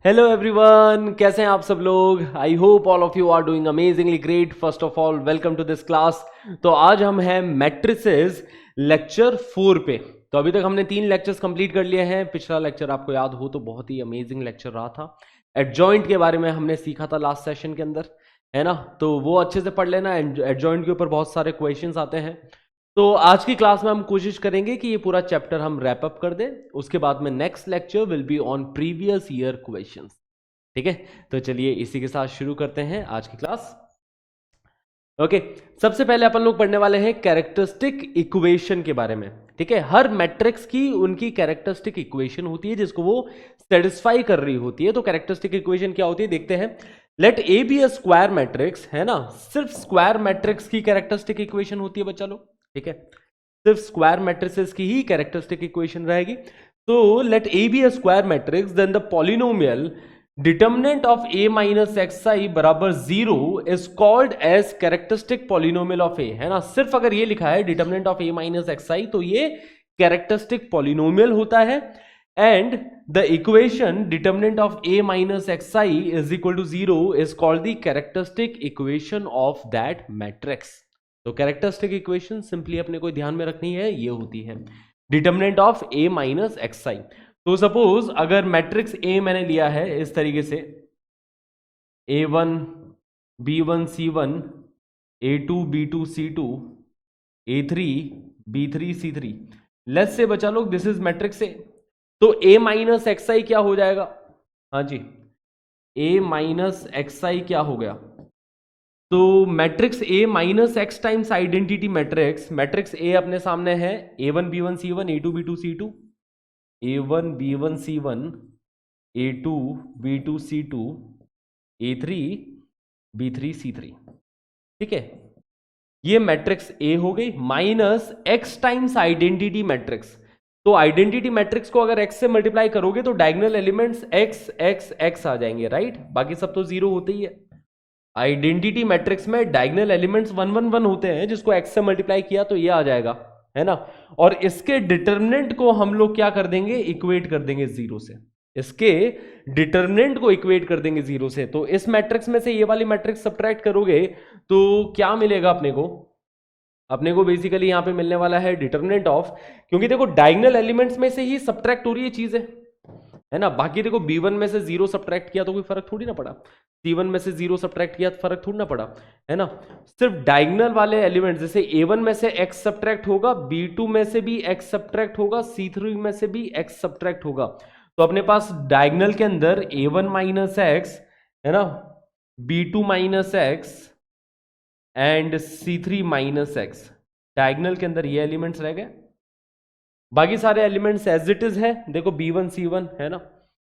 Hello everyone, कैसे हैं आप सब लोग। I hope all of you are doing amazingly great. First of all welcome to this class. तो आज हम हैं मैट्रिसेस लेक्चर 4 पे। तो अभी तक हमने 3 लेक्चर्स कंप्लीट कर लिए हैं। पिछला लेक्चर आपको याद हो तो बहुत ही अमेजिंग लेक्चर रहा था। एडजॉइंट के बारे में हमने सीखा था लास्ट सेशन के अंदर, है ना। तो वो अच्छे से पढ़ लेना। एडजॉइंट के ऊपर बहुत सारे क्वेश्चंस आते हैं। तो आज की क्लास में हम कोशिश करेंगे कि ये पूरा चैप्टर हम रैप अप कर दें। उसके बाद में next lecture will be on previous year questions. ठीक है, तो चलिए इसी के साथ शुरू करते हैं आज की क्लास। ओके, सबसे पहले अपन लोग पढ़ने वाले हैं कैरेक्टरिस्टिक इक्वेशन के बारे में। ठीक है, हर मैट्रिक्स की उनकी कैरेक्टरिस्टिक इक्वेशन होती है जिसको वो सेटिस्फाई कर रही होती है। तो कैरेक्टरिस्टिक इक्वेशन क्या होती है देखते हैं। Let A be a square matrix, है ना। सिर्फ स्क्वायर मैट्रिक्स की कैरेक्टरिस्टिक इक्वेशन होती है बच्चा लोग। ठीक है, सिर्फ स्क्वायर मैट्रिसेस की ही कैरेक्टरिस्टिक इक्वेशन रहेगी। तो let A be a square matrix, then the polynomial determinant of a minus x I बराबर 0 is called as characteristic polynomial of a, है ना। सिर्फ अगर ये लिखा है determinant of a minus x I तो ये कैरेक्टरिस्टिक पॉलिनोमियल होता है। And the equation determinant of a minus x I is equal to 0 is called the characteristic equation of that matrix. तो कैरेक्टरिस्टिक इक्वेशन सिंपली अपने को ध्यान में रखनी है, ये होती है determinant of a minus x I. तो सपोज अगर मैट्रिक्स ए मैंने लिया है इस तरीके से a1 b1 c1 a2 b2 c2 a3 b3 c3, let's say बचा लोग दिस इज मैट्रिक्स ए। तो a माइनस एक्स आई क्या हो जाएगा। हाँ जी, a माइनस एक्स आई क्या हो गया। तो matrix A minus x times identity matrix, matrix A अपने सामने है a1 b1 c1 a2 b2 c2 a1 b1 c1 a2 b2 c2 a3 b3 c3। ठीक है, ये मैट्रिक्स ए हो गई minus x times identity matrix. तो identity matrix को अगर एक्स से मल्टीप्लाई करोगे तो diagonal elements x x x आ जाएंगे, राइट। बाकी सब तो जीरो होते ही है। आइडेंटिटी मैट्रिक्स में डायगोनल एलिमेंट्स 1 1 1 होते हैं, जिसको एक्स से मल्टीप्लाई किया तो ये आ जाएगा, है ना। और इसके डिटर्मिनेंट को हम लोग क्या कर देंगे, इक्वेट कर देंगे जीरो से। इसके डिटर्मिनेंट को इक्वेट कर देंगे जीरो से। तो इस मैट्रिक्स में से ये वाली मैट्रिक्स सब्ट्रैक्ट करोगे तो क्या मिलेगा अपने को। अपने को बेसिकली यहां पे मिलने वाला है डिटर्मिनेंट ऑफ, क्योंकि देखो डायगोनल एलिमेंट्स में से ही सब्ट्रैक्ट हो रही है चीजें, है ना। बाकी देखो b1 में से 0 सब्ट्रैक्ट किया तो कोई फर्क थोड़ी ना पड़ा, c1 में से 0 सब्ट्रैक्ट किया तो फर्क थोड़ी ना पड़ा, है ना। सिर्फ डायगोनल वाले एलिमेंट, जैसे a1 में से x सब्ट्रैक्ट होगा, b2 में से भी x सब्ट्रैक्ट होगा, c3 में से भी x सब्ट्रैक्ट होगा। तो अपने पास डायगोनल के अंदर a1 माइनस एक्स, है ना, b2 minus x and c3 minus x, diagonal के अंदर ये एलिमेंट्स रह गए। बाकी सारे एलिमेंट्स एज इट इज है। देखो b1 c1, है ना,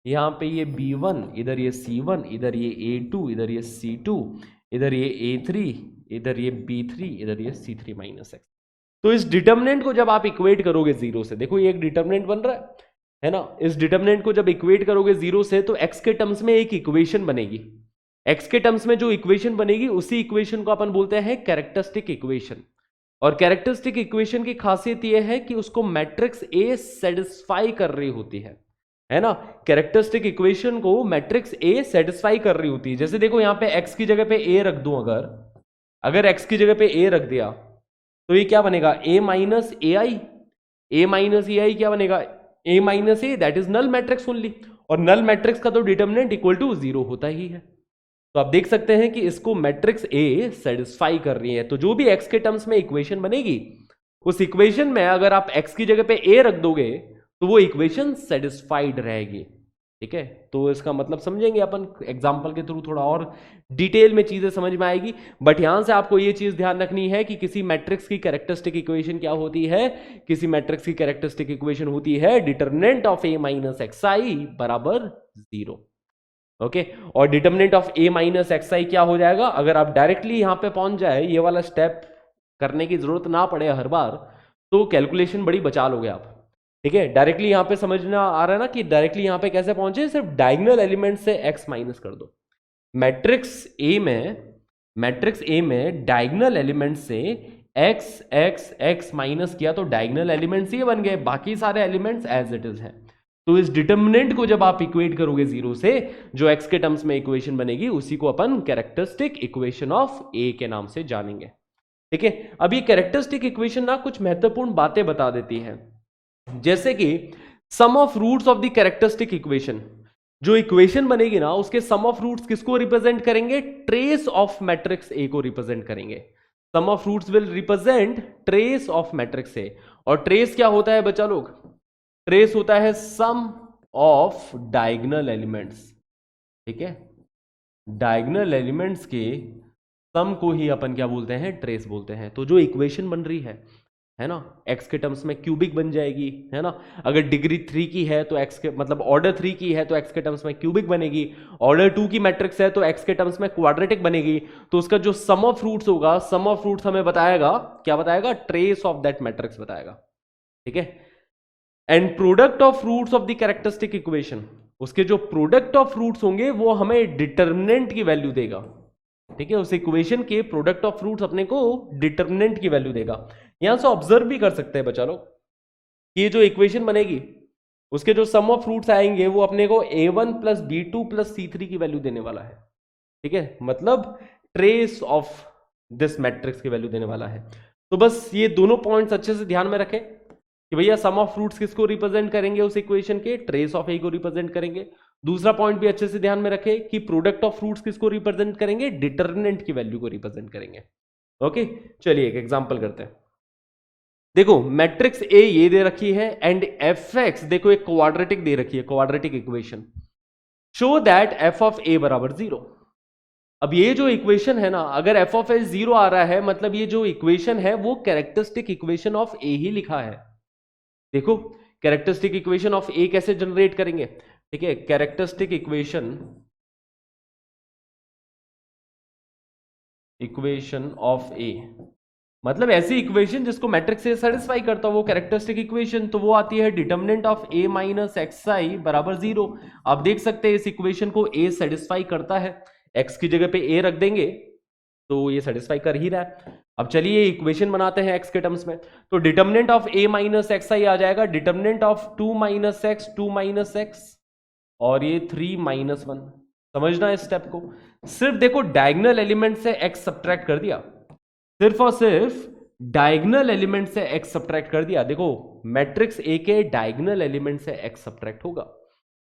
यहाँ पे ये b1, इधर ये c1, इधर ये a2, इधर ये c2, इधर ये a3, इधर ये b3, इधर ये c3 माइनस एक्स। तो इस डिटर्मिनेंट को जब आप इक्वेट करोगे जीरो से, देखो ये एक डिटर्मिनेंट बन रहा है ना। इस डिटर्मिनेंट को जब इक्वेट करोगे जीरो से तो x के टर्म्स में एक इक्वेशन बनेगी। x के टर्म्स में जो इक्वेशन बनेगी उसी इक्वेशन को अपन बोलते हैं कैरेक्टरिस्टिक इक्वेशन। और कैरेक्टरिस्टिक इक्वेशन की खासियत यह है कि उसको मैट्रिक्स ए सेटिस्फाई कर रही होती है ना। कैरेक्टरिस्टिक इक्वेशन को मैट्रिक्स ए सेटिस्फाई कर रही होती है। जैसे देखो यहां पे x की जगह पे a रख दूं, अगर x की जगह पे a रख दिया तो ये क्या बनेगा, a minus A I. A minus A I क्या बनेगा, a minus A, that is null matrix only. और नल मैट्रिक्स का तो डिटर्मिनेंट इक्वल टू जीरो होता ही है। तो आप देख सकते हैं कि इसको मैट्रिक्स ए सेटिस्फाई कर रही है। तो जो भी x के टर्म्स में इक्वेशन बनेगी, उस इक्वेशन में अगर आप x की जगह पे a रख दोगे तो वो इक्वेशन सेटिस्फाइड रहेगी। ठीक है, तो इसका मतलब समझेंगे अपन एग्जांपल के थ्रू, थोड़ा और डिटेल में चीजें समझ में आएगी। बट यहां से आपको ये चीज ध्यान रखनी है कि किसी मैट्रिक्स की कैरेक्टरिस्टिक इक्वेशन क्या होती है। किसी मैट्रिक्स की कैरेक्टरिस्टिक इक्वेशन होती है determinant of a minus x I बराबर 0। ओके, और determinant of a minus x I क्या हो जाएगा। अगर आप डायरेक्टली यहां पे पहुंच जाए, ये वाला स्टेप करने की जरूरत ना पड़े हर बार, तो कैलकुलेशन बड़ी बचा लोगे आप। ठीक है, डायरेक्टली यहां पे समझना आ रहा है ना कि डायरेक्टली यहां पे कैसे पहुंचे, सिर्फ डायगोनल एलिमेंट से x माइनस कर दो। मैट्रिक्स ए में डायगोनल एलिमेंट से x x x माइनस किया तो डायगोनल एलिमेंट्स ये बन गए, बाकी सारे एलिमेंट्स एज इट इज हैं। तो इस डिटर्मिनेंट को जब आप इक्वेट करोगे जीरो से, जो एक्स के टर्म्स में इक्वेशन बनेगी उसी को अपन कैरेक्टरिस्टिक इक्वेशन ऑफ ए के नाम से जानेंगे। ठीक है, अब ये कैरेक्टरिस्टिक इक्वेशन ना कुछ महत्वपूर्ण बातें बता देती है, जैसे कि sum of roots of the characteristic equation, जो इक्वेशन बनेगी ना उसके सम ऑफ रूट्स किसको रिप्रेजेंट करेंगे, ट्रेस ऑफ मैट्रिक्स ए को रिप्रेजेंट करेंगे। Sum of roots will represent trace of matrix A, और ट्रेस क्या होता है बच्चा लोग, ट्रेस होता है सम ऑफ डायगोनल एलिमेंट्स। ठीक है, डायगोनल एलिमेंट्स के सम को ही अपन क्या बोलते हैं, ट्रेस बोलते हैं। तो जो इक्वेशन बन रही है ना, एक्स के टर्म्स में क्यूबिक बन जाएगी, है ना। अगर डिग्री 3 की है तो एक्स के मतलब ऑर्डर 3 की है तो एक्स के टर्म्स में क्यूबिक बनेगी, ऑर्डर 2 की मैट्रिक्स है तो एक्स के टर्म्स में क्वाड्रेटिक बनेगी। तो उसका जो सम ऑफ रूट्स होगा, सम ऑफ रूट्स हमें बताएगा, क्या बताएगा, ट्रेस ऑफ दैट मैट्रिक्स बताएगा। ठीक है, and product of roots of the characteristic equation, उसके जो प्रोडक्ट ऑफ रूट्स होंगे वो हमें डिटर्मिनेंट की वैल्यू देगा। ठीक है, उस इक्वेशन के प्रोडक्ट ऑफ रूट्स अपने को डिटर्मिनेंट की वैल्यू देगा। यहां से ऑब्जर्व भी कर सकते हैं बच्चा लोग, ये जो इक्वेशन बनेगी उसके जो सम ऑफ रूट्स आएंगे वो अपने को a1 plus b2 plus c3 की वैल्यू देने वाला है। ठीक है, मतलब ट्रेस ऑफ दिस मैट्रिक्स की वैल्यू देने वाला है। तो बस ये दोनों पॉइंट्स अच्छे से ध्यान में रखें कि भैया सम ऑफ रूट्स किसको रिप्रेजेंट करेंगे, उस इक्वेशन के ट्रेस ऑफ ए को रिप्रेजेंट करेंगे। दूसरा पॉइंट भी अच्छे से ध्यान में रखें कि प्रोडक्ट ऑफ रूट्स किसको रिप्रेजेंट करेंगे, डिटर्मिनेंट की वैल्यू को रिप्रेजेंट करेंगे। ओके, चलिए एक एग्जांपल करते हैं। देखो मैट्रिक्स ए ये दे रखी है एंड एफ एक्स देखो एक क्वाड्रेटिक दे रखी है, quadratic equation. Show that F of A बराबर 0। अब ये जो इक्वेशन है ना, अगर एफ ऑफ ए 0 आ रहा है मतलब ये जो इक्वेशन है वो कैरेक्टरिस्टिक इक्वेशन ऑफ ए ही लिखा है। देखो कैरेक्टरिस्टिक इक्वेशन ऑफ ए कैसे जनरेट करेंगे। ठीक है, कैरेक्टरिस्टिक इक्वेशन ऑफ ए मतलब ऐसी इक्वेशन जिसको मैट्रिक्स से सेटिस्फाई करता हो वो कैरेक्टरिस्टिक इक्वेशन, तो वो आती है determinant of a minus x I बराबर 0। आप देख सकते हैं इस इक्वेशन को a सेटिस्फाई करता है, x की जगह पे a रख देंगे तो ये सेटिस्फाई कर ही रहा है। अब चलिए इक्वेशन बनाते हैं x के टर्म्स में, तो determinant of a minus x I आ जाएगा determinant of 2 minus x 2 minus x और ये 3 माइनस 1। समझना इस स्टेप को, सिर्फ देखो डायगोनल एलिमेंट से x सब्ट्रैक्ट कर दिया, सिर्फ और सिर्फ डायगोनल एलिमेंट से x सब्ट्रैक्ट कर दिया। देखो मैट्रिक्स A के डायगोनल एलिमेंट से x सब्ट्रैक्ट होगा,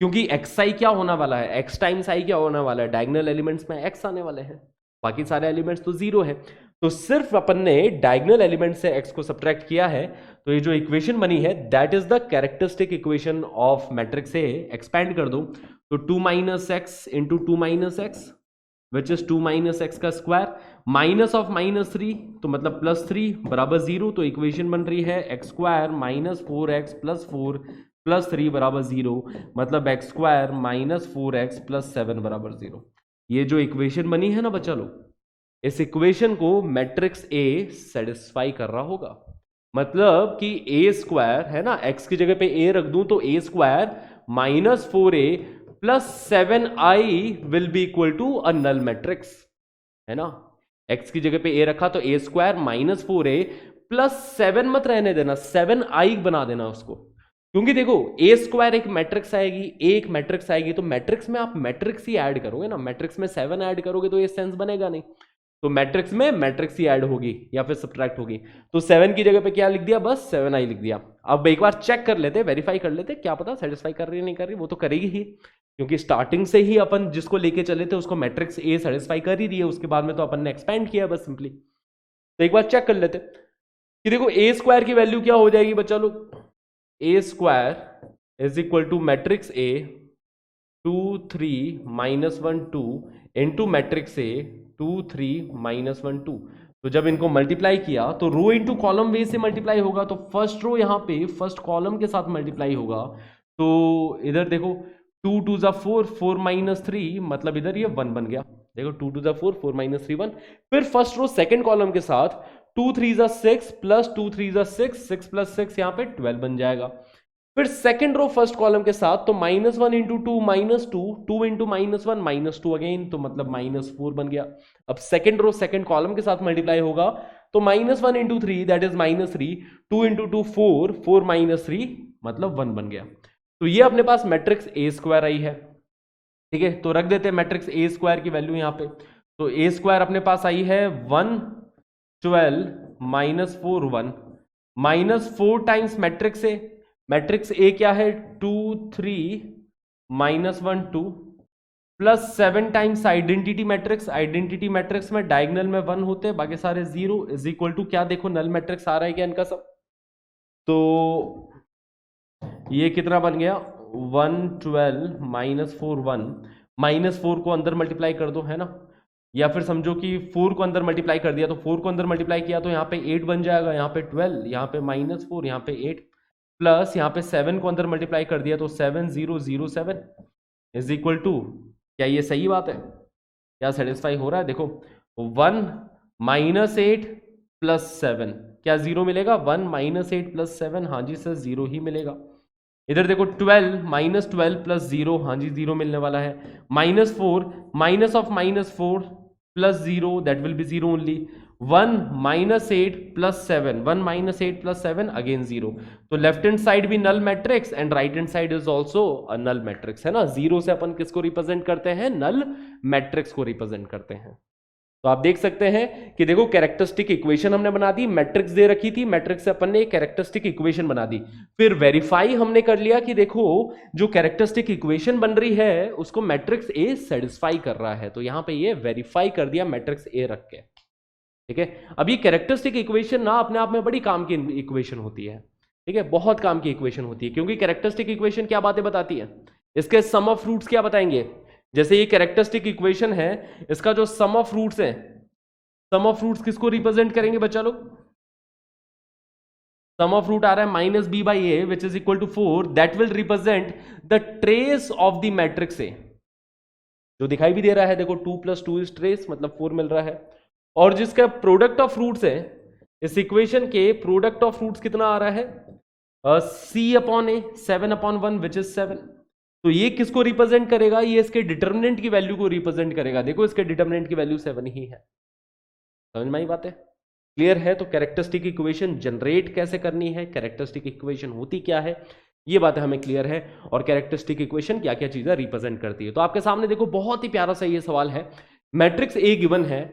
क्योंकि xi क्या होने वाला है, x टाइम्स i क्या होने वाला है, डायगोनल एलिमेंट्स में x आने वाले हैं, बाकी सारे एलिमेंट्स तो 0 है। तो सिर्फ अपन ने डायगोनल एलिमेंट से x को सब्ट्रैक्ट किया है, तो ये जो इक्वेशन बनी है that is the characteristic equation of matrix A। Expand कर दो तो 2 minus x into 2 minus x which is 2 minus x का स्क्वायर माइनस ऑफ माइनस 3 तो मतलब प्लस 3 बराबर 0। तो इक्वेशन बन रही है x square minus 4x plus 4 plus 3 बराबर 0, मतलब x square minus 4x plus 7 बराबर 0। ये जो इक्वेशन बनी है ना बच्चा लोग, इस इक्वेशन को मैट्रिक्स A सेटिस्फाई कर रहा होगा। मतलब कि a स्क्वायर है ना, x की जगह पे a रख दूं तो a square minus 4a plus 7i will be equal to a null matrix, है ना। x की जगह पे a रखा तो a square minus 4a plus 7 मत रहने देना, 7i बना देना उसको, क्योंकि देखो a स्क्वायर एक मैट्रिक्स आएगी, a एक मैट्रिक्स आएगी, तो मैट्रिक्स में आप मैट्रिक्स ही ऐड करोगे ना, मैट्रिक्स में 7 ऐड करोगे तो ये सेंस बनेगा नहीं। तो मैट्रिक्स में मैट्रिक्स ही ऐड होगी या फिर सब्ट्रैक्ट होगी, तो 7 की जगह पे क्या लिख दिया, बस 7i लिख दिया। अब एक बार चेक कर लेते, वेरीफाई कर लेते, क्या पता सेटिस्फाई कर रही है नहीं कर रही, वो तो करेगी ही, क्योंकि स्टार्टिंग से ही अपन जिसको लेके चले थे उसको मैट्रिक्स A सेटिस्फाई कर ही रही है, उसके बाद में तो अपन ने एक्सपेंड किया बस सिंपली। तो एक बार चेक कर लेते कि देखो a स्क्वायर की वैल्यू क्या हो जाएगी बच्चा लोग, a square is equal to matrix A 2 3 minus 1 2 into matrix A 2 3 minus 1 2। तो जब इनको मल्टीप्लाई किया तो रो इंटू कॉलम वे से मल्टीप्लाई होगा, तो फर्स्ट रो यहाँ पे फर्स्ट कॉलम के साथ मल्टीप्लाई होगा, तो इधर देखो 2 2 जा 4 4 माइनस 3 मतलब इधर ये 1 बन गया। देखो 2 2 जा 4 4 माइनस 3 1। फिर फर्स्ट रो सेकंड कॉलम के साथ 2 3 जा 6 प्लस 2 3 जा 6 6 प्लस 6 यहाँ पे 12 बन जाएगा। फिर सेकंड रो फर्स्ट कॉलम के साथ तो minus 1 into 2 minus 2 2 into minus 1 minus 2 again, तो मतलब माइनस 4 बन गया। अब सेकंड रो सेकंड कॉलम के साथ मल्टीप्लाई होगा तो minus 1 into 3 that is minus 3 2 into 2 4 4 minus 3 मतलब 1 बन गया। तो ये अपने पास मैट्रिक्स ए स्क्वायर आई है, ठीक है। तो रख देते हैं मैट्रिक्स ए स्क्वायर की वैल्यू यहां पे। तो ए स्क्वायर अपने पास आई है 1 12 माइनस 4 1 माइनस 4 टाइम्स मैट्रिक्स ए क्या है 2 3 minus 1 2 plus 7 times identity matrix में डायगोनल में 1 होते हैं, बाकी सारे 0 इज इक्वल टू क्या, देखो नल मैट्रिक्स आ रहा है क्या इनका सब। तो ये कितना बन गया 1 12 माइनस 4 1, माइनस 4 को अंदर मल्टीप्लाई कर दो, है ना, या फिर समझो कि 4 को अंदर मल्टीप्लाई कर दिया, तो 4 को अंदर मल्टीप्लाई किया तो यहाँ पे 8 बन जाएगा, यहाँ पे 12, यहाँ पे माइनस 4, यहाँ पे 8, प्लस यहाँ पे 7 को अंदर मल्टीप्लाई कर दिया तो 7 0 0 7 इज इक्वल टू, क्या ये सही बात है, क्या सेटिस्फाई हो रहा है? देखो 1 माइनस 8 प्लस 7, क्या 0 मिलेगा? 1 माइनस 8 प्लस 7, हाँ जी सर 0 ही मिलेगा। इधर देखो 12 माइनस 12 प्लस 0, हाँ जी 0 मिलने वाला है। Minus 4 minus of minus 4 plus 0, that will be 0 only. 1 minus 8 plus 7, 1 minus 8 plus 7 again 0। तो लेफ्ट हैंड साइड भी null matrix and right hand side is also a null matrix, है ना। 0 से अपन किसको रिप्रेजेंट करते हैं? नल मैट्रिक्स को represent करते हैं। तो आप देख सकते हैं कि देखो कैरेक्टरिस्टिक इक्वेशन हमने बना दी, मैट्रिक्स दे रखी थी, मैट्रिक्स से अपन ने एक कैरेक्टरिस्टिक इक्वेशन बना दी, फिर वेरीफाई हमने कर लिया कि देखो जो कैरेक्टरिस्टिक इक्वेशन बन रही है उसको मैट्रिक्स ए सेटिस्फाई कर रहा है, तो यहां पे ये वेरीफाई कर दिया मैट्रिक्स ए रख के, ठीक है। अब ये कैरेक्टरिस्टिक इक्वेशन ना अपने आप में बड़ी काम की इक्वेशन होती है, ठीक है, बहुत काम की इक्वेशन होती है, क्योंकि कैरेक्टरिस्टिक इक्वेशन क्या बातें बताती है, इसके सम ऑफ रूट्स क्या बताएंगे। जैसे ये कैरेक्टरिस्टिक इक्वेशन है, इसका जो सम ऑफ रूट्स है, सम ऑफ रूट्स किसको रिप्रेजेंट करेंगे बच्चा लोग? सम ऑफ रूट आ रहा है minus B by a which is equal to 4, that will represent the trace of the matrix A, जो दिखाई भी दे रहा है, देखो 2 प्लस 2 इज ट्रेस, मतलब 4 मिल रहा है। और जिसका प्रोडक्ट ऑफ रूट्स है, इस इक्वेशन के प्रोडक्ट ऑफ रूट्स कितना आ रहा है? C upon A 7 upon 1 which is 7। तो ये किसको रिप्रेजेंट करेगा? ये इसके डिटर्मिनेंट की वैल्यू को रिप्रेजेंट करेगा, देखो इसके डिटर्मिनेंट की वैल्यू 7 ही है। समझ में आई बात है? क्लियर है? तो कैरेक्टरिस्टिक इक्वेशन जनरेट कैसे करनी है, कैरेक्टरिस्टिक इक्वेशन होती क्या है, ये बात हमें क्लियर है, और कैरेक्टरिस्टिक इक्वेशन क्या क्या चीजें रिप्रेजेंट करती है। तो आपके सामने देखो बहुत ही प्यारा सा ये सवाल है, मैट्रिक्स ए गिवन है,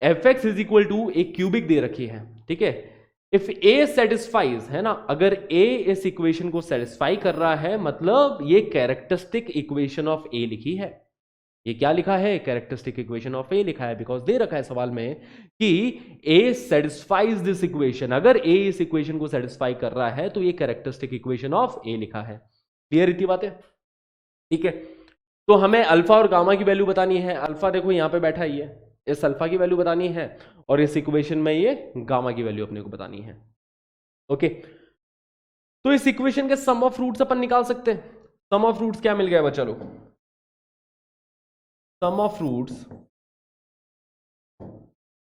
F X is equal to एक क्यूबिक दे रखी है, ठीक है। इफ ए सेटिस्फाइज, है ना, अगर ए इस इक्वेशन को सेटिस्फाई कर रहा है, मतलब ये कैरेक्टरिस्टिक इक्वेशन ऑफ ए लिखी है। ये क्या लिखा है? कैरेक्टरिस्टिक इक्वेशन ऑफ ए लिखा है, बिकॉज दे रखा है सवाल में कि ए सेटिस्फाइज दिस इक्वेशन, अगर ए इस इक्वेशन को सेटिस्फाई कर रहा है तो ये कैरेक्टरिस्टिक इक्वेशन ऑफ ए लिखा है। क्लियर इतनी बातें? ठीक है। तो हमें अल्फा और गामा की वैल्यू बतानी है। अल्फा देखो यहां पे बैठा ही है, इस अल्फा की वैल्यू बतानी है, और इस इक्वेशन में ये गामा की वैल्यू अपने को बतानी है। ओके, तो इस इक्वेशन के सम ऑफ रूट्स अपन निकाल सकते हैं। सम ऑफ रूट्स क्या मिल गया बच्चा लोग? sum of roots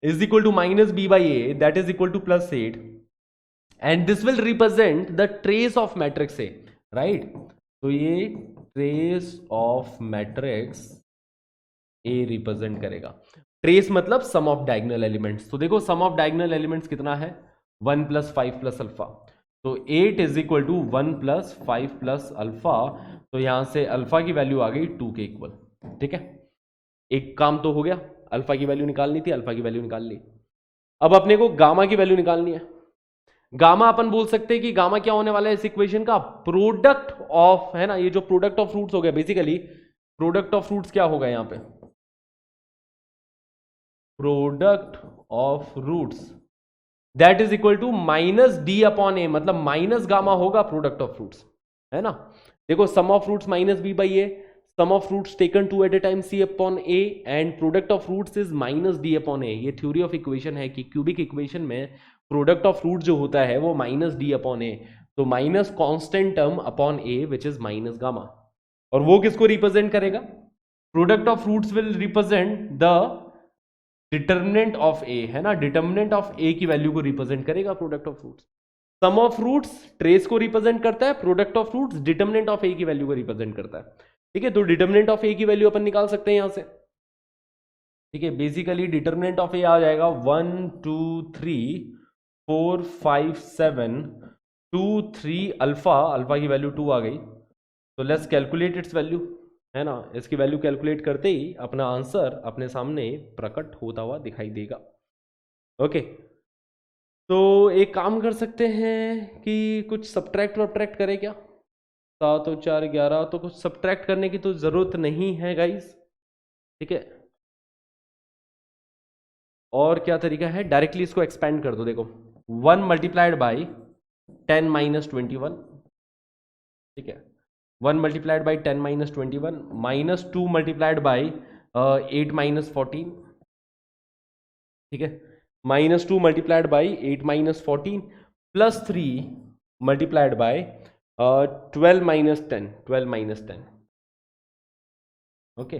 is equal to minus b by a, that is equal to plus 8, and this will represent the trace of matrix A, right? तो ये trace of matrix A represent करेगा। trace मतलब sum of diagonal elements। तो देखो sum of diagonal elements कितना है? 1 plus 5 plus alpha, तो 8 is equal to 1 plus 5 plus alpha, तो यहां से अल्फा की वैल्यू आ गई 2 के इक्वल, ठीक है। एक काम तो हो गया, अल्फा की वैल्यू निकालनी थी, अल्फा की वैल्यू निकाल ली। अब अपने को गामा की वैल्यू निकालनी है। गामा अपन बोल सकते हैं कि गामा क्या होने वाला है इस इक्वेशन का? प्रोडक्ट ऑफ, है ना, ये जो प्रोडक्ट ऑफ रूट्स हो गया, बेसिकली प्रोडक्ट ऑफ रूट्स क्या होगा यहां पे? Product of roots that is equal to minus D upon A, मतलब माइनस गामा होगा प्रोडक्ट ऑफ रूट्स, है ना। देखो sum of roots minus B by A, sum of roots taken 2 at a time c upon a, and product of roots is minus d upon a। ये theory of equation है कि cubic equation में product of root जो होता है वो minus D upon A, तो minus constant term upon A which is minus gamma, और वो किसको रिप्रेजेंट करेगा? Product of roots will represent the determinant of A, है ना, डिटर्मिनेंट ऑफ ए की वैल्यू को रिप्रेजेंट करेगा product of roots. Sum of roots trace को रिप्रेजेंट करता है, product of roots determinant of A की वैल्यू को रिप्रेजेंट करता है, ठीक है। तो डिटर्मिनेंट ऑफ ए की वैल्यू अपन निकाल सकते हैं यहां से, ठीक है। बेसिकली डिटर्मिनेंट ऑफ ए आ जाएगा 1 2 3 4 5 7 2 3 अल्फा, अल्फा की वैल्यू 2 आ गई, तो लेट्स कैलकुलेट इट्स वैल्यू, है ना। इसकी वैल्यू कैलकुलेट करते ही अपना आंसर अपने सामने प्रकट होता हुआ दिखाई देगा। ओके, तो एक काम कर सकते हैं कि कुछ सब्ट्रैक्ट वब्ट्रैक्ट करें क्या। 7 और 4 11, तो कुछ सब्ट्रैक्ट करने की तो जरूरत नहीं है गाइस, ठीक है। और क्या तरीका है, डायरेक्टली इसको एक्सपेंड कर दो। देखो 1 मल्टीप्लाइड बाई 10 माइनस 21, ठीक है। 1 multiplied by 10 minus 21 minus 2 multiplied by 8 minus 14, ठीक है। Minus 2 multiplied by 8 minus 14 plus 3 multiplied by 12 minus 10, 12 minus 10। Okay,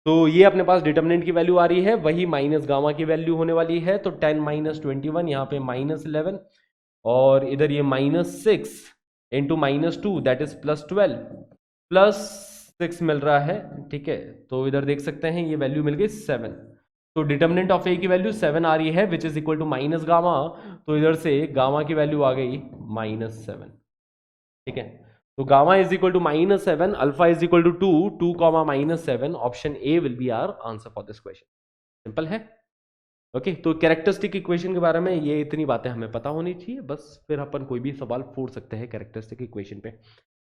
तो ये अपने पास डिटर्मिनेंट की वैल्यू आ रही है, वही माइनस गामा की वैल्यू होने वाली है। तो 10 माइनस 21, यहाँ पे माइनस 11, और इधर ये minus 6 into minus 2 that is plus 12 plus 6 मिल रहा है, ठीक है। तो इधर देख सकते हैं ये वैल्यू मिल गई 7। तो डिटर्मिनेंट ऑफ ए की वैल्यू 7 आ रही है which is equal to minus gamma. तो इधर से गामा की वैल्यू आ गई -7, ठीक है। तो gamma is equal to -7, alpha is equal to 2 comma -7। Option A will be our answer for this question. Simple है। ओके, तो कैरेक्टरिस्टिक इक्वेशन के बारे में ये इतनी बातें हमें पता होनी चाहिए, बस फिर अपन कोई भी सवाल पूछ सकते हैं कैरेक्टरिस्टिक इक्वेशन पे।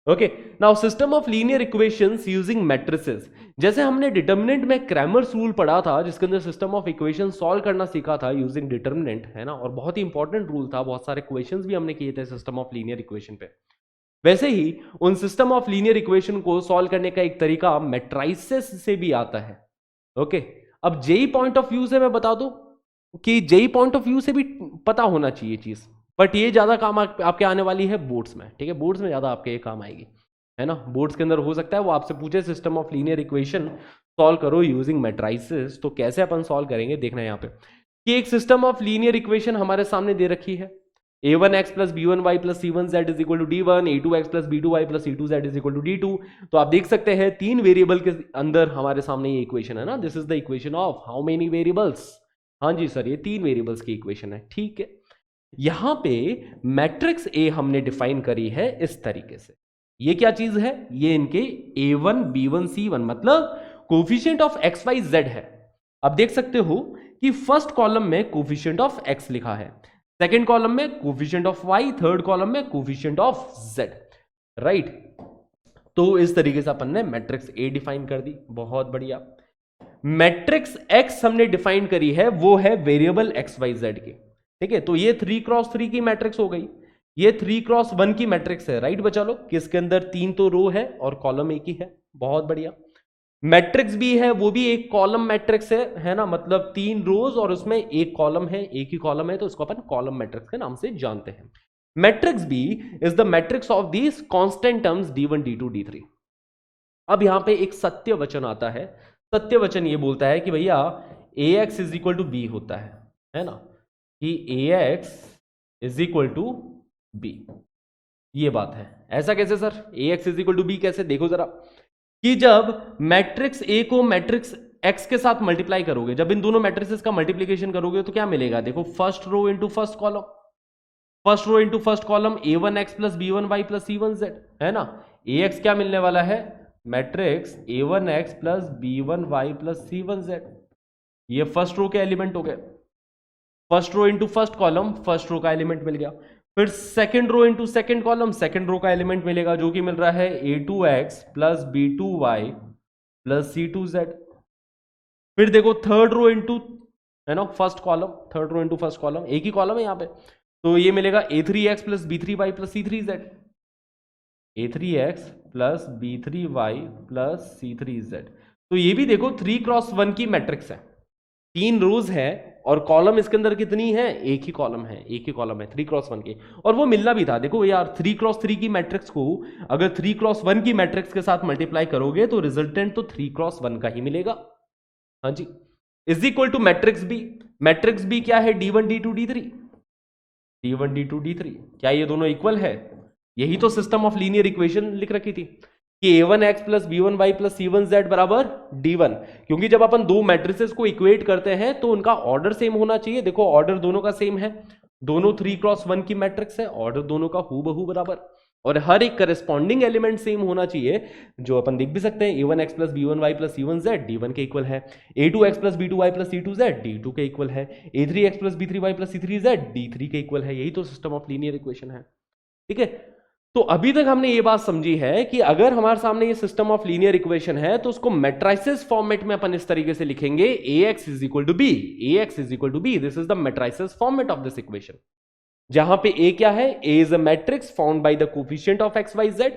Okay, now system of linear equations using matrices. जैसे हमने डिटर्मिनेंट में क्रैमर्स रूल पढ़ा था, जिसके अंदर सिस्टम ऑफ इक्वेशन सॉल्व करना सीखा था यूजिंग डिटर्मिनेंट, है ना, और बहुत ही इंपॉर्टेंट रूल था, बहुत सारे क्वेश्चंस भी हमने किए थे सिस्टम ऑफ लीनियर इक्वेशन पे। वैसे ही उन सिस्टम ऑफ लीनियर इक्वेशन को सॉल्व करने का एक तरीका मैट्राइसेस से भी आता है। ओके, अब जेई पॉइंट ऑफ व्यू से मैं बता दूं कि जेई पॉइंट ऑफ व्यू से भी पता होना चाहिए चीज, बट ये ज्यादा काम आपके आने वाली है बोर्ड्स में, ठीक है। बोर्ड्स में ज्यादा आपके ये काम आएगी, है ना। बोर्ड्स के अंदर हो सकता है वो आपसे पूछे system of linear equation solve करो यूजिंग मैट्राइसेस। तो कैसे अपन सॉल्व करेंगे देखना है यहाँ पे कि एक सिस्टम ऑफ लीनियर इक्वेशन हमारे सामने दे रखी है। a1x plus b1y plus c1z is equal to d1, a2x plus b2y plus c2z is equal to d2। तो आप देख सकते हैं 3 वेरिएबल के अंदर हमारे सामने ये इक्वेशन है ना। This is the equation of how many variables. हाँ जी सर, ये 3 वेरिएबल्स की इक्वेशन है, ठीक है। यहां पे मैट्रिक्स ए हमने डिफाइन करी है इस तरीके से। ये क्या चीज है, ये इनके a1 b1 c1 मतलब coefficient of x y z है। अब देख सकते हो कि फर्स्ट कॉलम में कोफिशिएंट ऑफ x लिखा है, सेकेंड कॉलम में coefficient of y, third column में कोफिशिएंट ऑफ z, राइट। तो इस तरीके से अपन ने मैट्रिक्स ए डिफाइन कर दी, बहुत बढ़िया। मैट्रिक्स x हमने डिफाइन करी है, वो है वेरिएबल एक्स वाई जेड की, ठीक है। तो ये 3x3 की मैट्रिक्स हो गई, ये 3x1 की मैट्रिक्स है, राइट बचा लो, किसके अंदर 3 तो रो है और कॉलम एक ही है, बहुत बढ़िया। मैट्रिक्स भी है, वो भी एक कॉलम मैट्रिक्स है ना, मतलब 3 रोज और उसमें एक कॉलम है, एक ही कॉलम है, तो उसको अपन कॉलम मैट्रिक्स के नाम से जानते हैं। Matrix B is the matrix of these constant terms d1 d2 d3। अब यहां पे एक सत्य वचन आता है। सत्य वचन ये बोलता है कि भैया ax is equal to B होता है ना, कि ax इज इक्वल टू बी। ये बात है। ऐसा कैसे sir, ax is equal to B कैसे, देखो जरा कि जब मैट्रिक्स ए को मैट्रिक्स एक्स के साथ मल्टीप्लाई करोगे, जब इन दोनों मैट्रिक्स का मल्टीप्लीकेशन करोगे तो क्या मिलेगा, देखो first row into first column, first row into first column a1x plus b1y plus c1z, है ना। ax क्या मिलने वाला है, matrix a1x plus b1y plus c1z। ये फर्स्ट रो के एलिमेंट हो गए। First row into first column, first row का एलिमेंट मिल गया। फिर second row into second column, second row का एलिमेंट मिलेगा, जो कि मिल रहा है a2x plus b2y plus c2z। फिर देखो थर्ड रो इंटू, है ना, first column, third row into first column, एक ही कॉलम है यहाँ पे, तो ये मिलेगा a3x plus b3y plus c3z, a3x plus b3y plus c3z। तो ये भी देखो 3x1 की मैट्रिक्स है, 3 रोज है और कॉलम इसके अंदर कितनी है, एक ही कॉलम है, एक ही कॉलम है 3x1 की। और वो मिलना भी था, देखो यार 3x3 की मैट्रिक्स को अगर 3x1 की मैट्रिक्स के साथ मल्टीप्लाई करोगे तो रिजल्टेंट तो 3x1 का ही मिलेगा। हाँ जी, is equal to matrix B. Matrix B क्या है, d1 d2 d3, d1 d2 d3। क्या ये दोनों इक्वल है, यही तो सिस्टम ऑफ लीनियर इक्वेशन लिख रखी थी कि a1x plus b1y plus c1z बराबर d1। क्योंकि जब अपन दो मैट्रिसेस को इक्वेट करते हैं तो उनका ऑर्डर सेम होना चाहिए। देखो ऑर्डर दोनों का सेम है, दोनों 3x1 की मैट्रिक्स है, ऑर्डर दोनों का हूबहू बराबर। और हर एक करस्पॉन्डिंग एलिमेंट सेम होना चाहिए, जो अपन देख भी सकते हैं a1x plus b1y plus c1z d1 के इक्वल है, a2x plus b2y plus c2z d2 के इक्वल है, a3x plus b3y plus c3z d3 के इक्वल है। यही तो सिस्टम ऑफ लीनियर इक्वेशन है। ठीक है, तो अभी तक हमने ये बात समझी है कि अगर हमारे सामने ये सिस्टम ऑफ लीनियर इक्वेशन है तो उसको मैट्रिसेस फॉर्मेट में अपन इस तरीके से लिखेंगे, ax is equal to b, ax is equal to b, this is the matrices format of this equation, जहां पे a क्या है, a is a matrix found by the coefficient of x y z,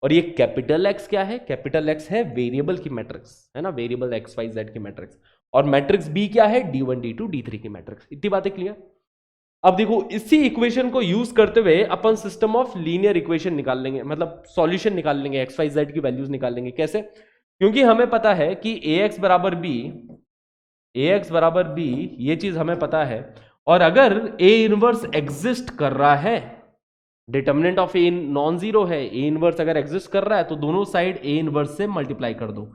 और ये capital X क्या है, capital X है variable की मैट्रिक्स, है ना, वेरिएबल x y z की मैट्रिक्स, और मैट्रिक्स b क्या है, d1 d2 d3 की मैट्रिक्स। इतनी बातें क्लियर। अब देखो इसी इक्वेशन को यूज करते हुए अपन सिस्टम ऑफ लीनियर इक्वेशन निकाल लेंगे, मतलब सॉल्यूशन निकाल लेंगे, एक्स वाई जेड की वैल्यूज निकाल लेंगे। कैसे? क्योंकि हमें पता है कि ax बराबर b, ये चीज हमें पता है, और अगर a इनवर्स एग्जिस्ट कर रहा है, determinant of A non zero है, ए इनवर्स अगर एग्जिस्ट कर रहा है तो दोनों साइड ए इनवर्स से मल्टीप्लाई कर दो,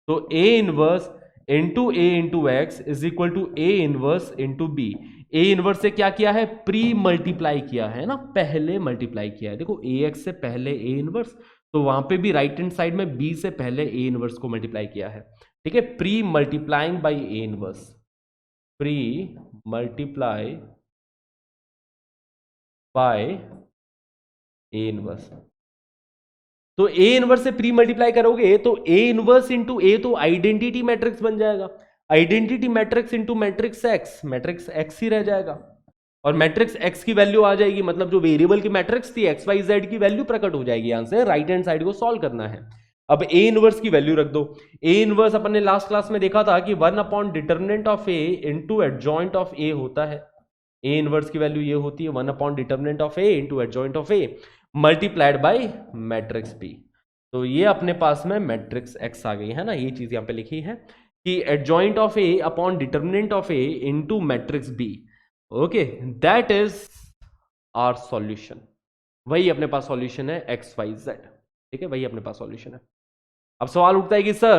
तो A inverse into A into X is equal to A inverse into B. A inverse से क्या किया है, प्री मल्टीप्लाई किया है ना, पहले मल्टीप्लाई किया है। देखो ए एक्स से पहले ए इनवर्स, तो वहां पे भी राइट हैंड साइड में बी से पहले ए इनवर्स को मल्टीप्लाई किया है। ठीक है, pre multiplying by A inverse, pre multiply by A inverse. तो ए इनवर्स से प्री मल्टीप्लाई करोगे तो ए इनवर्स इंटू ए तो आइडेंटिटी मैट्रिक्स बन जाएगा, identity matrix into matrix x ही रह जाएगा, और मैट्रिक्स एक्स की वैल्यू आ जाएगी, मतलब जो वेरिएबल की मैट्रिक्स थी एक्स वाई जेड की वैल्यू प्रकट हो जाएगी। यहां से राइट हैंड साइड को सॉल्व करना है। अब ए इनवर्स की वैल्यू रख दो। ए इनवर्स अपन ने लास्ट क्लास में देखा था कि 1 upon determinant of A into adjoint of A होता है। ए इनवर्स की वैल्यू ये होती है 1 upon determinant of A into adjoint of A multiplied by matrix B. तो ये अपने पास में मैट्रिक्स एक्स आ गई है ना, ये चीज यहां पे लिखी है कि adjoint of A upon determinant of A into matrix B. Okay, that is our solution. वही अपने पास सॉल्यूशन है एक्स वाई जेड। ठीक है, वही अपने पास सॉल्यूशन है। अब सवाल उठता है कि सर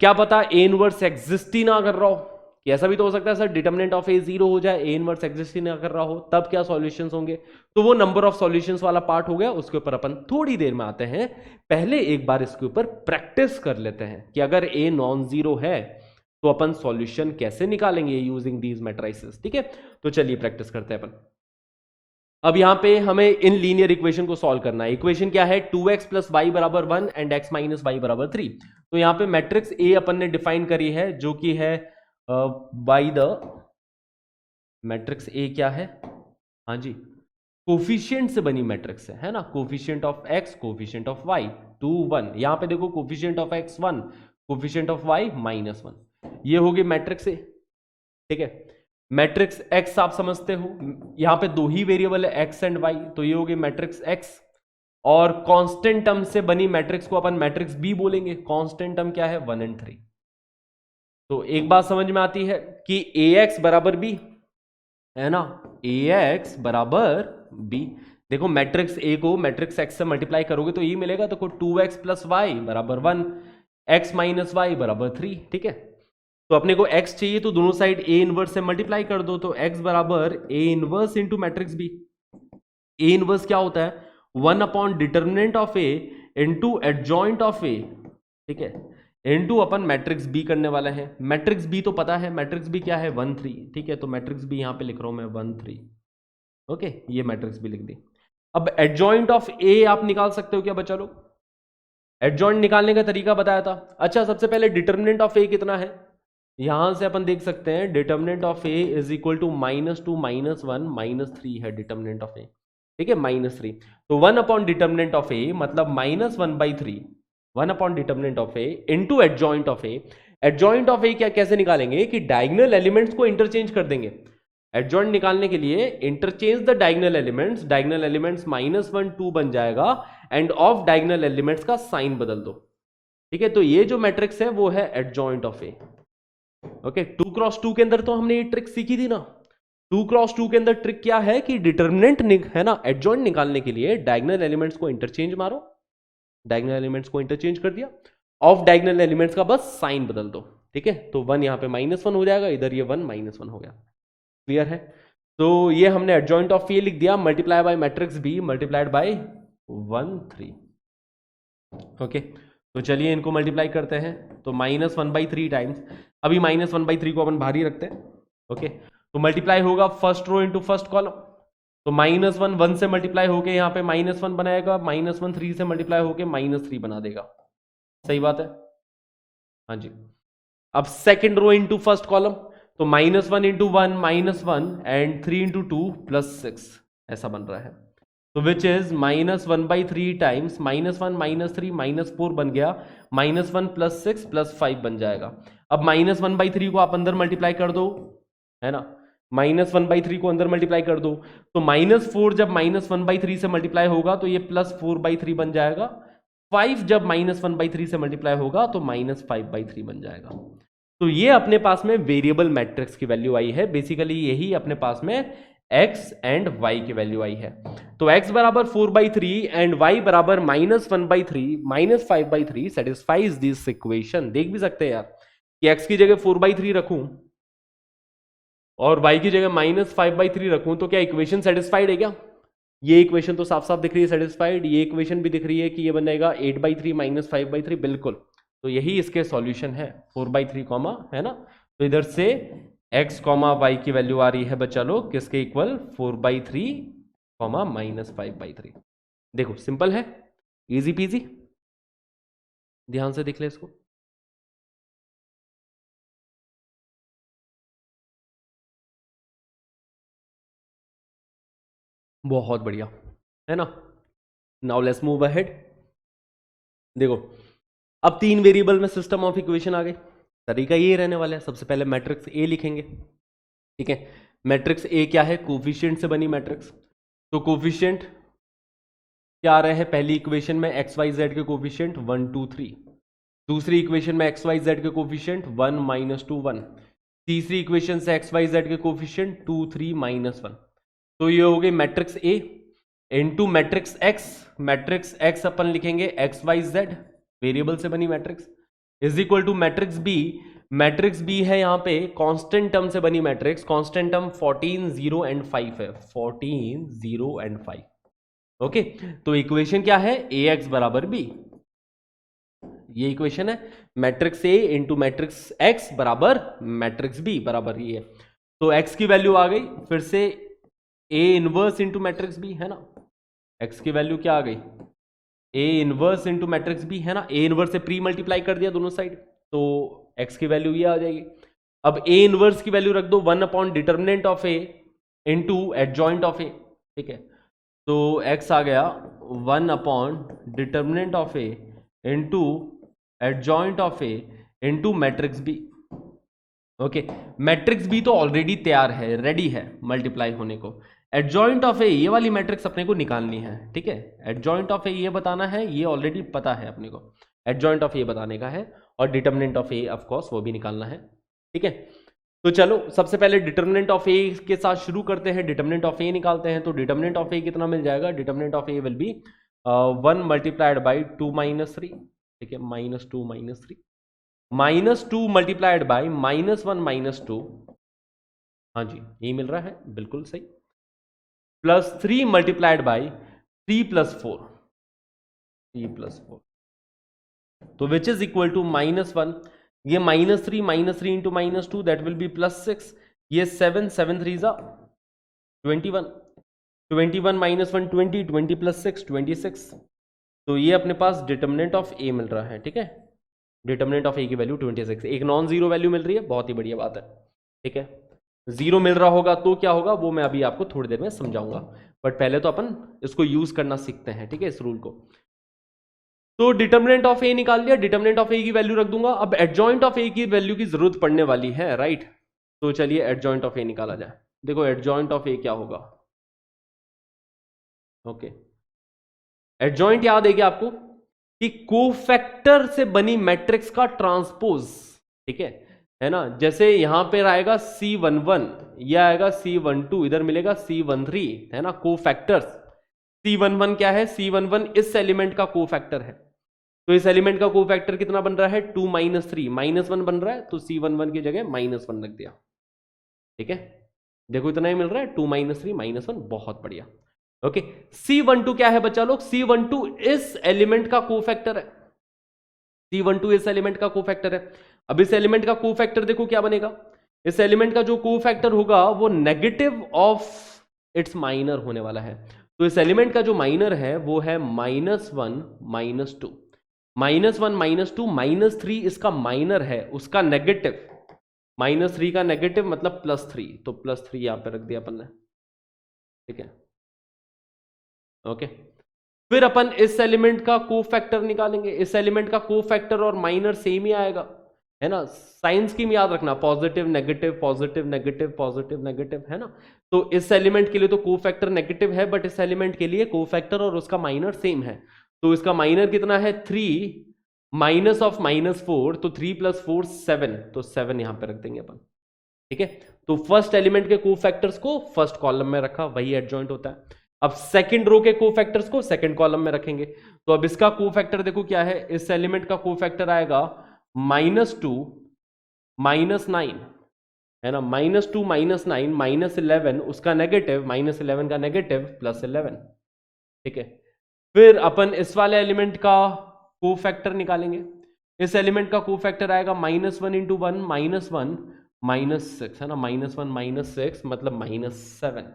क्या पता ए इनवर्स एग्जिस्ट ही ना कर रहा हो, कि ऐसा भी तो हो सकता है सर डिटर्मिनेंट ऑफ ए 0 हो जाए, ए इनवर्स एग्जिस्ट ही ना कर रहा हो, तब क्या सॉल्यूशंस होंगे? तो वो नंबर ऑफ सॉल्यूशंस वाला पार्ट हो गया, उसके ऊपर अपन थोड़ी देर में आते हैं। पहले एक बार इसके ऊपर प्रैक्टिस कर लेते हैं कि अगर ए नॉन जीरो है तो अपन सॉल्यूशन कैसे निकालेंगे यूजिंग दीज मैट्रिसेस। ठीक है, तो चलिए प्रैक्टिस करते हैं अपन। अब यहां पे हमें इन लीनियर इक्वेशन को सॉल्व करना है। इक्वेशन क्या है, 2x प्लस वाई बराबर 1 एंड x माइनस वाई बराबर 3। तो यहां पे मैट्रिक्स ए अपन ने डिफाइन करी है, जो कि है बाय द मैट्रिक्स ए क्या है, हाँ जी, कोफिशिएंट से बनी मैट्रिक्स है ना, coefficient of x, coefficient of y 2 1। यहां पे देखो coefficient of x 1, coefficient of y -1, ये होगी मैट्रिक्स ए। ठीक है, मैट्रिक्स x आप समझते हो, यहां पे दो ही वेरिएबल है x एंड y, तो ये होगी मैट्रिक्स x। और कांस्टेंट टर्म से बनी मैट्रिक्स को अपन मैट्रिक्स b बोलेंगे। कांस्टेंट टर्म क्या है, 1 एंड 3। तो एक बात समझ में आती है कि ax बराबर b है ना, ax बराबर b। देखो मैट्रिक्स a को मैट्रिक्स x से मल्टीप्लाई करोगे तो ये मिलेगा, तो 2x प्लस वाई बराबर 1, x माइनस वाई बराबर 3। ठीक है, तो अपने को x चाहिए तो दोनों साइड a इनवर्स से मल्टीप्लाई कर दो, तो x बराबर a inverse into matrix b। a inverse क्या होता है, 1 upon determinant of a into adjoint of a। ठीक है, इनटू अपन मैट्रिक्स बी करने वाला है। मैट्रिक्स बी तो पता है, मैट्रिक्स बी क्या है 1 3। ठीक है, तो मैट्रिक्स बी यहां पे लिख रहा हूं मैं 1 3। ओके, ये मैट्रिक्स बी लिख दी। अब एडजॉइंट ऑफ ए आप निकाल सकते हो क्या बच्चा लोग? एडजॉइंट निकालने का तरीका बताया था। अच्छा, सबसे पहले डिटर्मिनेंट ऑफ ए कितना है, यहां से अपन देख सकते हैं determinant of A is equal to -2 -1 -3 है डिटर्मिनेंट ऑफ ए। ठीक है, -3, तो 1 अपॉन डिटर्मिनेंट ऑफ ए मतलब -1/3, 1 upon determinant of A into adjoint of A. Adjoint of A क्या कैसे निकालेंगे कि डायगोनल एलिमेंट्स को इंटरचेंज कर देंगे। एडजॉइंट निकालने के लिए interchange the diagonal elements, diagonal elements -1 2 बन जाएगा, एंड ऑफ डायगोनल एलिमेंट्स का साइन बदल दो। ठीक है, तो ये जो मैट्रिक्स है वो है adjoint of A. Okay, 2x2 के अंदर तो हमने ये ट्रिक सीखी थी ना। 2x2 के अंदर ट्रिक क्या है कि डिटर्मिनेंट है ना, एडजॉइंट निकालने के लिए डायगोनल एलिमेंट्स को इंटरचेंज मारो, डायगोनल एलिमेंट्स को इंटरचेंज कर दिया, ऑफ डायगोनल एलिमेंट्स का बस साइन बदल दो। ठीक है, तो 1 यहां पे -1 हो जाएगा, इधर ये 1 -1 हो गया। क्लियर है? तो ये हमने एडजॉइंट ऑफ ए लिख दिया, multiply by matrix B multiplied by 1 3। Okay, तो चलिए इनको मल्टीप्लाई करते हैं। तो -1/3 टाइम्स, अभी -1/3 को अपन बाहर ही रखते हैं। ओके, तो मल्टीप्लाई होगा first row into first column. तो -1 1 से मल्टीप्लाई होके यहाँ पे -1 बनाएगा, -1 3 से मल्टीप्लाई होके -3 बना देगा। सही बात है, हाँ जी। अब second row into first column, तो -1 इंटू 1 -1 एंड 3 इंटू 2 +6 ऐसा बन रहा है। तो विच इज -1/3 टाइम्स -1 -3 -4 बन गया, -1 +6 +5 बन जाएगा। अब -1/3 को आप अंदर मल्टीप्लाई कर दो, है ना, -1/3 को अंदर मल्टीप्लाई कर दो। तो -4 जब -1/3 से मल्टीप्लाई होगा तो ये +4/3 बन जाएगा। 5 जब -1/3 से मल्टीप्लाई होगा तो -5/3 बन जाएगा। तो ये अपने पास में वेरिएबल मैट्रिक्स की वैल्यू आई है। बेसिकली यही अपने पास में x एंड y की वैल्यू आई है। तो x बराबर 4/3 एंड y बराबर -1/3 -5/3 सेटिस्फाइज दिस इक्वेशन। देख भी सकते हैं यार कि x की जगह 4/3 रखूं और y की जगह -5/3 रखूं तो क्या इक्वेशन सेटिस्फाइड है क्या? ये इक्वेशन तो साफ साफ दिख रही है सेटिस्फाइड। ये इक्वेशन भी दिख रही है कि ये बनेगा 8/3 -5/3, बिल्कुल। तो यही इसके सॉल्यूशन है 4/3 कॉमा, है ना। तो इधर से x कॉमा वाई की वैल्यू आ रही है बच्चा लोग किसके इक्वल, 4/3 कॉमा -5/3। देखो सिंपल है, इजी पीजी। ध्यान से देख ले इसको। बहुत बढ़िया, है ना। Now let's move ahead. देखो अब 3 वेरिएबल में सिस्टम ऑफ इक्वेशन आ गई। तरीका ये रहने वाला है, सबसे पहले मैट्रिक्स ए लिखेंगे। ठीक है, मैट्रिक्स ए क्या है, कोफिशिएंट से बनी मैट्रिक्स। तो कोफिशिएंट क्या आ रहे हैं, पहली इक्वेशन में एक्स वाई जेड के कोफिशिएंट 1 2 3, दूसरी इक्वेशन में एक्स वाई जेड के कोफिशिएंट 1 -2 1, तीसरी इक्वेशन से एक्स वाई जेड के कोफिशिएंट 2 3 -1। तो ये हो गई matrix A into matrix x. Matrix x अपन लिखेंगे एक्स वाई जेड, वेरिएबल से बनी matrix, is equal to matrix B. Matrix B है यहाँ पे कांस्टेंट टर्म से बनी मैट्रिक्स। कांस्टेंट टर्म 14 0 एंड 5 है, 14 0 एंड 5। ओके, तो इक्वेशन क्या है, ए एक्स बराबर बी। ये इक्वेशन है मैट्रिक्स ए इंटू मैट्रिक्स एक्स बराबर मैट्रिक्स बी बराबर ये है। तो एक्स की वैल्यू आ गई फिर से A inverse into matrix B, है ना। एक्स की वैल्यू क्या आ गई, A inverse into matrix B, है ना। ए इनवर्स से प्री मल्टीप्लाई कर दिया दोनों साइड, तो एक्स की वैल्यू ये आ जाएगी। अब ए इनवर्स की वैल्यू रख दो 1 upon determinant of A into adjoint of A. ठीक है, तो एक्स आ गया 1 upon determinant of A into adjoint of A into matrix B. Okay, matrix B तो ऑलरेडी तैयार है, रेडी है मल्टीप्लाई होने को। एडजॉइंट ऑफ ए ये वाली मैट्रिक्स अपने को निकालनी है। ठीक है, एडजॉइंट ऑफ ए ये बताना है, ये ऑलरेडी पता है अपने को, एडजॉइंट ऑफ ए बताने का है, और determinant of A of course वो भी निकालना है। ठीक है, तो चलो सबसे पहले डिटर्मिनेंट ऑफ ए के साथ शुरू करते हैं। डिटर्मिनेंट ऑफ ए निकालते हैं। तो डिटर्मिनेंट ऑफ ए कितना मिल जाएगा, determinant of A will B 1 multiplied by 2 - 3। ठीक है, -2 -3, -2 मल्टीप्लाइड बाई -1 -2, हाँ जी यही मिल रहा है, बिल्कुल सही, +3 मल्टीप्लाइड बाई 3 + 4, 3 + 4, तो विच इज इक्वल टू -1। ये -3 -3 इंटू -2 दैट विल बी +6। ये 7 7 3 21, 21 -1 20, 20 + 6 26। तो ये अपने पास डिटर्मिनेंट ऑफ ए मिल रहा है। ठीक है, डिटर्मिनेंट ऑफ ए की वैल्यू 26, एक नॉन जीरो वैल्यू मिल रही है, बहुत ही बढ़िया बात है। ठीक है, जीरो मिल रहा होगा तो क्या होगा वो मैं अभी आपको थोड़ी देर में समझाऊंगा, बट पहले तो अपन इसको यूज करना सीखते हैं। ठीक है, इस रूल को। तो डिटर्मिनेंट ऑफ ए निकाल लिया, डिटर्मिनेंट ऑफ ए की वैल्यू रख दूंगा। अब एडजॉइंट ऑफ ए की वैल्यू की जरूरत पड़ने वाली है, राइट। तो चलिए एडजॉइंट ऑफ ए निकाला जाए। देखो एडजॉइंट ऑफ ए क्या होगा, ओके, एडजॉइंट याद है क्या आपको कि कोफैक्टर से बनी मैट्रिक्स का ट्रांसपोज। ठीक है ना। जैसे यहां पे आएगा C11, यह आएगा C12, इधर मिलेगा C13, है ना, कोफैक्टर्स। C11 क्या है, C11 इस एलिमेंट का कोफैक्टर है। तो इस एलिमेंट का कोफैक्टर कितना बन रहा है, 2 - 3, -1 बन रहा है, तो C11 की जगह -1 रख दिया। ठीक है, देखो इतना ही मिल रहा है, 2 - 3 -1, बहुत बढ़िया। ओके, C12 क्या है बच्चा लोग? C12 इस एलिमेंट का कोफैक्टर है। C12 इस एलिमेंट का कोफैक्टर है। अब इस एलिमेंट का कोफैक्टर देखो क्या बनेगा। इस एलिमेंट का जो कोफैक्टर होगा वो नेगेटिव ऑफ इट्स माइनर होने वाला है। तो इस एलिमेंट का जो माइनर है वो है -1 -2। -1 -2 -3 इसका माइनर है, उसका नेगेटिव। -3 का नेगेटिव मतलब +3, तो +3 यहां पे रख दिया अपन ने। ठीक है, ओके। फिर अपन इस एलिमेंट का कोफैक्टर निकालेंगे। इस एलिमेंट का कोफैक्टर और माइनर सेम ही आएगा, है ना। साइन स्कीम याद रखना, positive negative positive negative positive negative, है ना। तो इस एलिमेंट के लिए तो कोफैक्टर नेगेटिव है, बट इस एलिमेंट के लिए कोफैक्टर और उसका माइनर सेम है। तो इसका माइनर कितना है? 3 माइनस ऑफ -4, तो 3 + 4 7, तो 7 यहां पे रख देंगे अपन। ठीक है, तो फर्स्ट एलिमेंट के कोफैक्टर्स को फर्स्ट कॉलम में रखा, वही एडजॉइंट होता है। अब सेकंड रो के कोफैक्टर्स को सेकंड कॉलम में रखेंगे। तो अब इसका कोफैक्टर देखो क्या है। इस एलिमेंट का कोफैक्टर आएगा -2 -9, है ना। -2 -9 -11, उसका नेगेटिव, -11 का नेगेटिव +11। ठीक है, फिर अपन इस वाले एलिमेंट का कोफैक्टर निकालेंगे। इस एलिमेंट का कोफैक्टर आएगा -1 × 1 -1 -6, है ना। -1 -6 मतलब -7।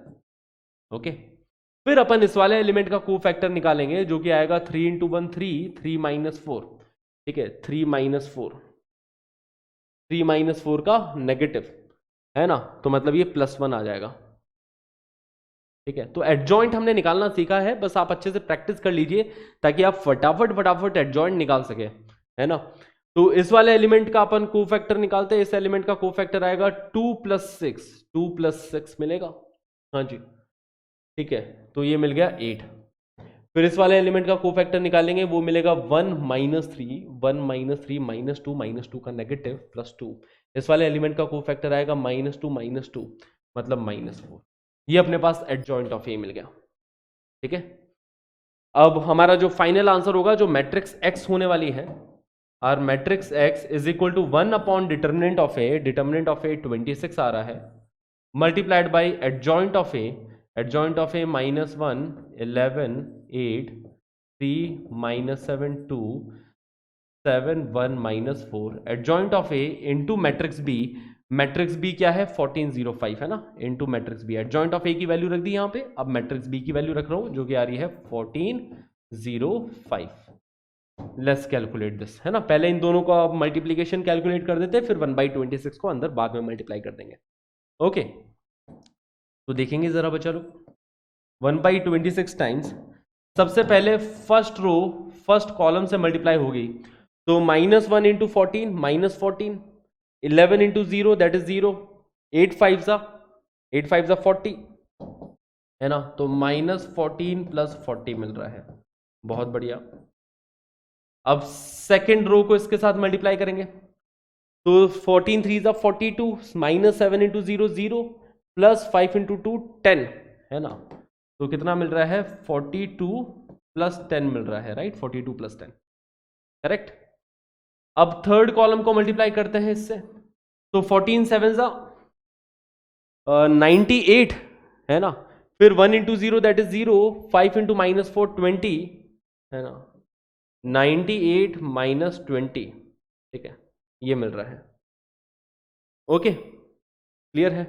ओके, फिर अपन इस वाले एलिमेंट का कोफैक्टर निकालेंगे जो कि आएगा 3 × 1 3 4। ठीक है, 3 4 का नेगेटिव, है ना, तो मतलब ये +1 आ जाएगा। ठीक है, तो एडजॉइंट हमने निकालना सीखा है, बस आप अच्छे से प्रैक्टिस कर लीजिए ताकि आप फटाफट एडजॉइंट निकाल सके, है ना। तो इस वाले एलिमेंट का अपन कोफैक्टर निकालते हैं। इस एलिमेंट का कोफैक्टर आएगा 2 + 6, 2 + 6 मिलेगा। हाँ जी, ठीक है, तो ये मिल गया 8। फिर इस वाले एलिमेंट का कोफैक्टर निकालेंगे, वो मिलेगा 1 - 3 1 - 3 -2 का नेगेटिव +2। इस वाले एलिमेंट का कोफैक्टर आएगा -2 मतलब -4। ये अपने पास एडजॉइंट ऑफ ए मिल गया। ठीक है, अब हमारा जो फाइनल आंसर होगा, जो मैट्रिक्स एक्स होने वाली है, और matrix x is equal to 1 upon determinant of A, determinant of A 26 आ रहा है, multiplied by adjoint of A, adjoint of A -1 11 8 3 -7 2 7 1 -4, adjoint of A into matrix B. Matrix B क्या है? 1405, है ना, into matrix B. Adjoint of A की value रख दी यहां पे, अब मैट्रिक्स बी की वैल्यू रख रहा हूं जो कि आ रही है 1405। लेट्स कैलकुलेट दिस, है ना। पहले इन दोनों का मल्टीप्लीकेशन कैलकुलेट कर देते हैं, फिर 1/26 को अंदर बाद में मल्टीप्लाई कर देंगे। ओके, तो देखेंगे जरा बच्चा लोग, 1/26 टाइम्स, सबसे पहले फर्स्ट रो फर्स्ट कॉलम से मल्टीप्लाई होगी, तो -1 × 14 -14, 11 × 0 दैट इज 0, 8 5 सा 40, है ना। तो -14 + 40 मिल रहा है, बहुत बढ़िया। अब सेकेंड रो को इसके साथ मल्टीप्लाई करेंगे, तो 14 3 सा 42, -7 × 0 0 +5 × 2 10, है ना। तो कितना मिल रहा है? 42 + 10 मिल रहा है, राइट। 42 + 10, करेक्ट। अब थर्ड कॉलम को मल्टीप्लाई करते हैं इससे, तो 14 7 सा 98, है ना। फिर 1 × 0 दैट इज 0, 5 × -4 20, है ना। 98 - 20, ठीक है, ये मिल रहा है। ओके, क्लियर है।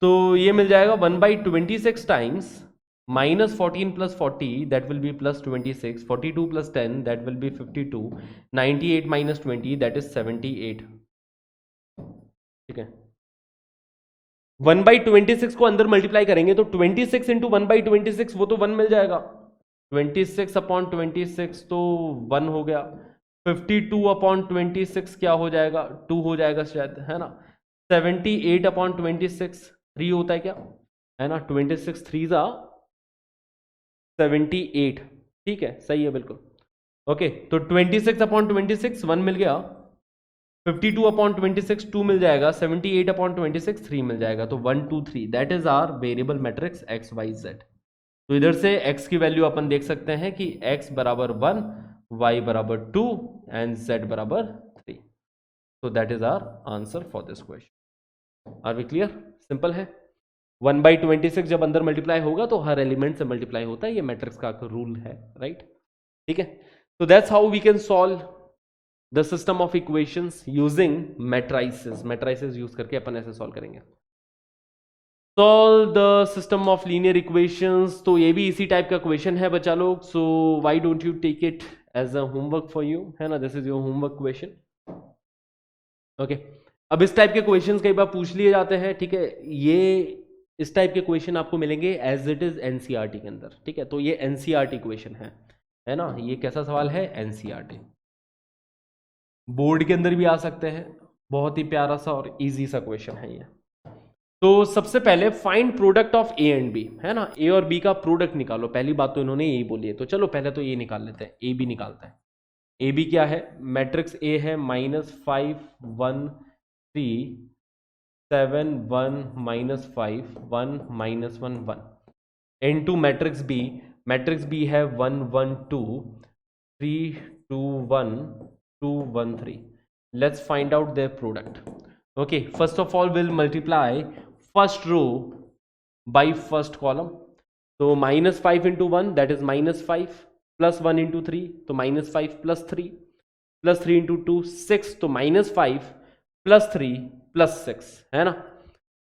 तो ये मिल जाएगा 1/26 times -14 + 40 that will B +26, 42 + 10 that will B 52, 98 - 20 that is 78। ठीक है, 1/26 को अंदर मल्टीप्लाई करेंगे तो 26 × 1/26 वो तो 1 मिल जाएगा, 26/26 तो 1 हो गया। 52/26 क्या हो जाएगा? 2 हो जाएगा शायद, है ना। 78/26 3 होता है क्या, है ना। 26 3 सा 78, ठीक है, सही है बिल्कुल। ओके, तो 26/26 1 मिल गया, 52/26 2 मिल जाएगा, 78/26 3 मिल जाएगा, तो 1 2 3 that is our variable matrix X Y Z. तो इधर से x की वैल्यू अपन देख सकते हैं कि x बराबर 1, y बराबर 2 एंड z बराबर 3। तो that is our answer for this question. Are we clear? Simple है। 1/26 जब अंदर मल्टीप्लाई होगा तो हर एलिमेंट से मल्टीप्लाई होता है, ये मैट्रिक्स का रूल है, राइट? ठीक है, तो that's how we can solve the system of equations using matrices. Matrices use करके अपन ऐसे सॉल्व करेंगे। Solve the system of linear equations, तो ये भी इसी टाइप का क्वेश्चन है बच्चा लोग, so why don't you take it as a homework for you, है ना? This is your homework question. Okay, अब इस टाइप के क्वेश्चंस कई बार पूछ लिए जाते हैं, ठीक है? ये इस टाइप के क्वेश्चन आपको मिलेंगे एज इट इज एनसीईआरटी के अंदर, ठीक है? तो ये एनसीईआरटी क्वेश्चन है ना? ये कैसा सवाल है? एनसीईआरटी। बोर्ड के अंदर भी आ सकते हैं, बहुत ही प्यारा सा और इजी सा क्वेश्चन है ये। तो सबसे पहले find product of A and B, है ना? ए और बी का प्रोडक्ट निकालो, पहली बात तो इन्होंने यही बोली है, तो चलो पहले तो ये निकाल लेते हैं, ए बी निकालते हैं। ए बी क्या है? मैट्रिक्स ए है -5 1 3 7 1 -5 1 -1 1 इनटू मैट्रिक्स बी है 1 1 2 3 2 1 2 1 3। Let's find out their product. Okay, first of all will multiply first row by first column, तो -5 into 1 that is -5 plus 1 into 3 तो -5 प्लस 3 इंटू 2 6 तो -5 plus 3 plus 6, है ना?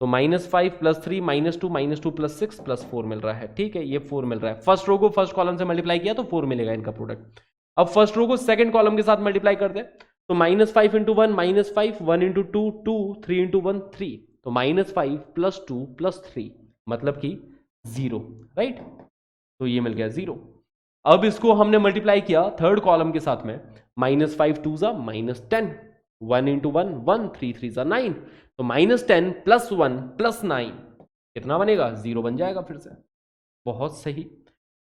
तो -5 प्लस 3 -2 प्लस 6 प्लस 4 मिल रहा है, ठीक है? ये 4 मिल रहा है। फर्स्ट रो को फर्स्ट कॉलम से मल्टीप्लाई किया तो 4 मिलेगा इनका प्रोडक्ट। अब फर्स्ट रो को सेकंड कॉलम के साथ मल्टीप्लाई कर दे, तो -5 इंटू 1 -5 1 इंटू 2 2 3 इंटू 1 3 तो -5 प्लस 2 प्लस 3 मतलब कि 0, राइट? तो ये मिल गया 0। अब इसको हमने मल्टीप्लाई किया थर्ड कॉलम के साथ में, -5 2 जा -10 1 इंटू 1 1 3 3 जा 9 तो -10 प्लस 1 प्लस 9 कितना बनेगा? 0 बन जाएगा फिर से। बहुत सही।